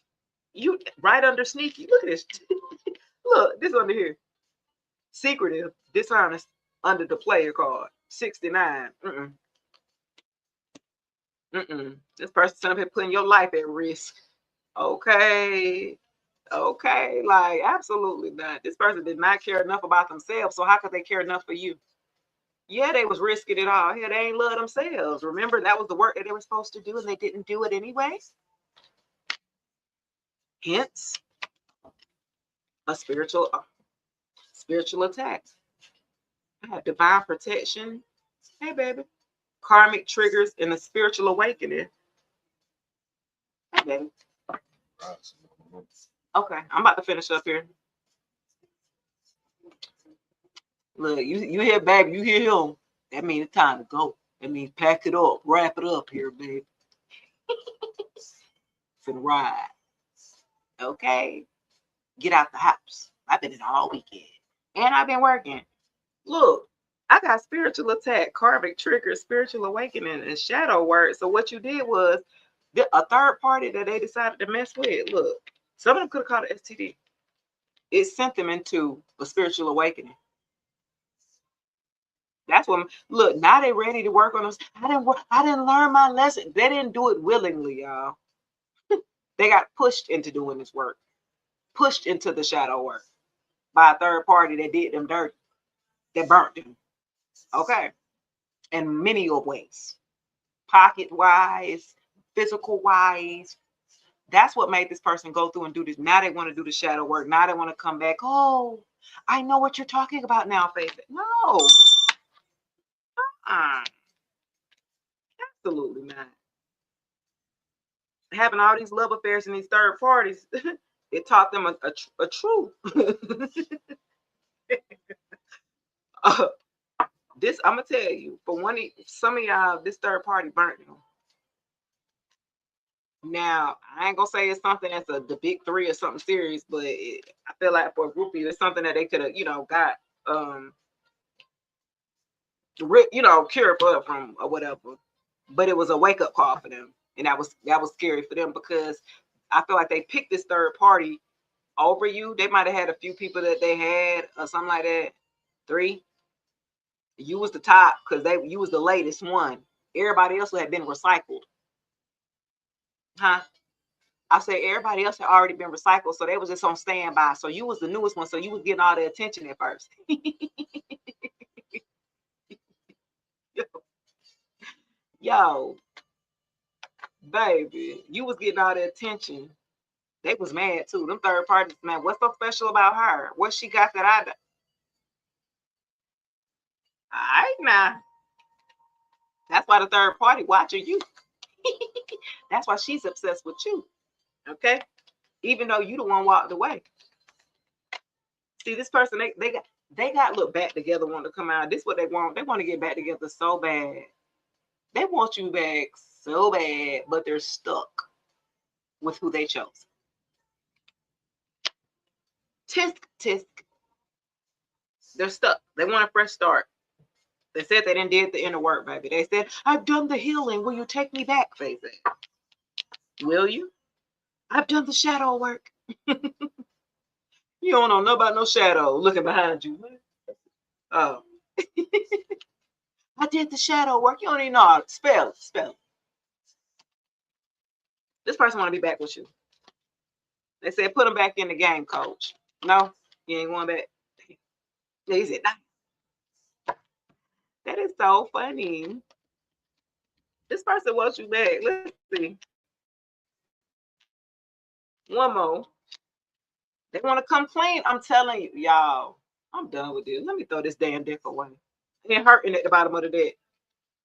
You right under sneaky. Look at this. Look, this under here. Secretive, dishonest under the player card. 69. This person up here putting your life at risk. Okay. Okay. Like, absolutely not. This person did not care enough about themselves. So how could they care enough for you? Yeah, they was risking it all. Yeah, they ain't love themselves. Remember, that was the work that they were supposed to do and they didn't do it anyway. Hence, a spiritual attack. I have divine protection. Hey, baby. Karmic triggers and a spiritual awakening. Hey, baby. Okay, I'm about to finish up here. Look, you hear, baby, you hear him. That means it's time to go. That means pack it up, wrap it up here, baby. For the ride. Okay? Get out the house. I've been in all weekend. And I've been working. Look, I got spiritual attack, karmic trigger, spiritual awakening, and shadow work. So what you did was a third party that they decided to mess with. Look, some of them could have called it STD. It sent them into a spiritual awakening. That's what. Look, now they ready to work on us. I didn't learn my lesson. They didn't do it willingly, y'all. They got pushed into doing this work, pushed into the shadow work by a third party that did them dirty, that burnt them. Okay, in many ways, pocket wise, physical wise. That's what made this person go through and do this. Now they want to do the shadow work. Now they want to come back. Oh, I know what you're talking about now, Faith. No. Absolutely not. Having all these love affairs in these third parties, it taught them a truth. This I'm gonna tell you. For one, some of y'all, this third party burnt you. Now, I ain't gonna say it's something that's the big three or something serious, but I feel like for a groupie, it's something that they could have, got cured for from or whatever. But it was a wake up call for them, and that was scary for them because I feel like they picked this third party over you. They might have had a few people that they had or something like that. 3. You was the top because you was the latest one. Everybody else had been recycled. Huh? I said everybody else had already been recycled, so they was just on standby. So you was the newest one, so you was getting all the attention at first. Yo, baby, you was getting all the attention. They was mad too. Them third parties, man, what's so special about her? What she got that I got? All right, now. That's why the third party watching you. That's why she's obsessed with you. Okay? Even though you the one walked away. See, this person, they got look back together, want to come out. This is what they want. They want to get back together so bad. They want you back so bad, but they're stuck with who they chose. Tisk, tisk. They're stuck. They want a fresh start. They said they didn't did the inner work, baby. They said, I've done the healing. Will you take me back, Faith? Will you? I've done the shadow work. You don't know nothing about no shadow looking behind you. Oh. I did the shadow work. You don't even know how to spell it. This person want to be back with you. They said, put him back in the game, coach. No, you ain't going back. He said, nah. That is so funny. This person wants you back. Let's see. One more. They want to come clean. I'm telling you, y'all. I'm done with this. Let me throw this damn deck away. They're hurting at the bottom of the deck.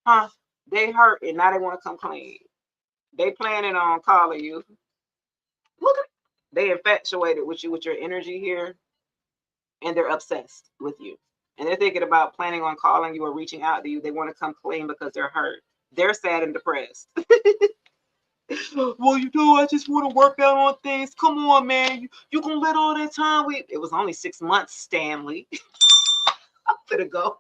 Huh? They hurt and now they want to come clean. They planning on calling you. Look at they infatuated with you with your energy here, and they're obsessed with you. And they're thinking about planning on calling you or reaching out to you. They want to come clean because they're hurt. They're sad and depressed. Well, I just want to work out on things. Come on, man. You gonna let all that time wait? It was only 6 months, Stanley. I'm gonna go.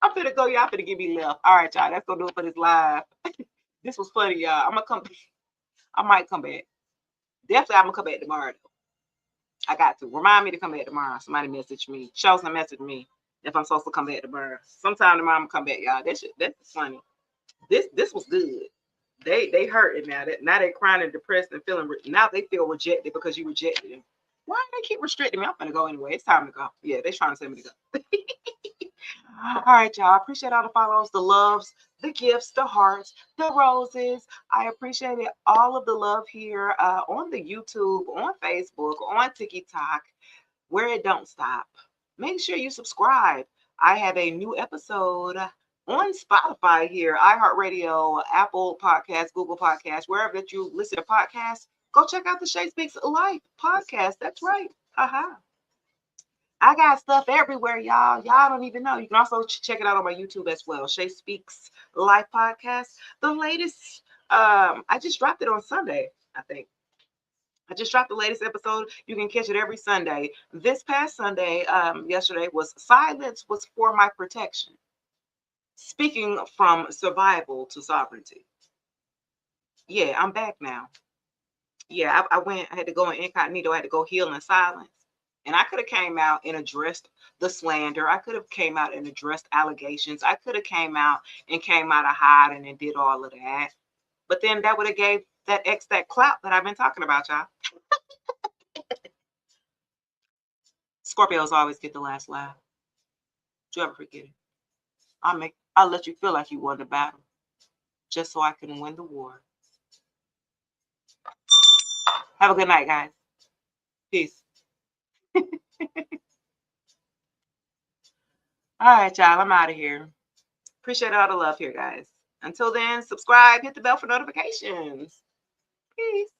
I'm gonna go. Y'all finna give me left. All right, y'all. That's gonna do it for this live. This was funny, y'all. I'm gonna come. I might come back. Definitely, I'm gonna come back tomorrow. Though. I got to remind me to come back tomorrow. Somebody message me. Chosen message me if I'm supposed to come back tomorrow. Sometime tomorrow I'm gonna come back, y'all. That's funny. This was good. They hurting now. Now they crying and depressed and feeling. Now they feel rejected because you rejected them. Why do they keep restricting me? I'm gonna go anyway. It's time to go. Yeah, they trying to send me to go. All right, y'all. Appreciate all the follows, the loves, the gifts, the hearts, the roses. I appreciated all of the love here on the YouTube, on Facebook, on TikTok, where it don't stop. Make sure you subscribe. I have a new episode on Spotify here, iHeartRadio, Apple Podcasts, Google Podcasts, wherever that you listen to podcasts. Go check out the Shay Speaks Life podcast. That's right. Haha. I got stuff everywhere, y'all. Y'all don't even know. You can also check it out on my YouTube as well. Shay Speaks Life podcast. The latest, I just dropped it on Sunday, I think. I just dropped the latest episode. You can catch it every Sunday. This past Sunday, yesterday, was Silence Was For My Protection. Speaking from survival to sovereignty. Yeah, I'm back now. Yeah, I had to go in incognito. I had to go heal in silence. And I could have came out and addressed the slander. I could have came out and addressed allegations. I could have came out of hiding and did all of that. But then that would have gave that X that clout that I've been talking about, y'all. Scorpios always get the last laugh. Don't you ever forget it. I'll let you feel like you won the battle just so I can win the war. Have a good night, guys. Peace. All right, y'all. I'm out of here. Appreciate all the love here, guys. Until then, subscribe, hit the bell for notifications. Peace.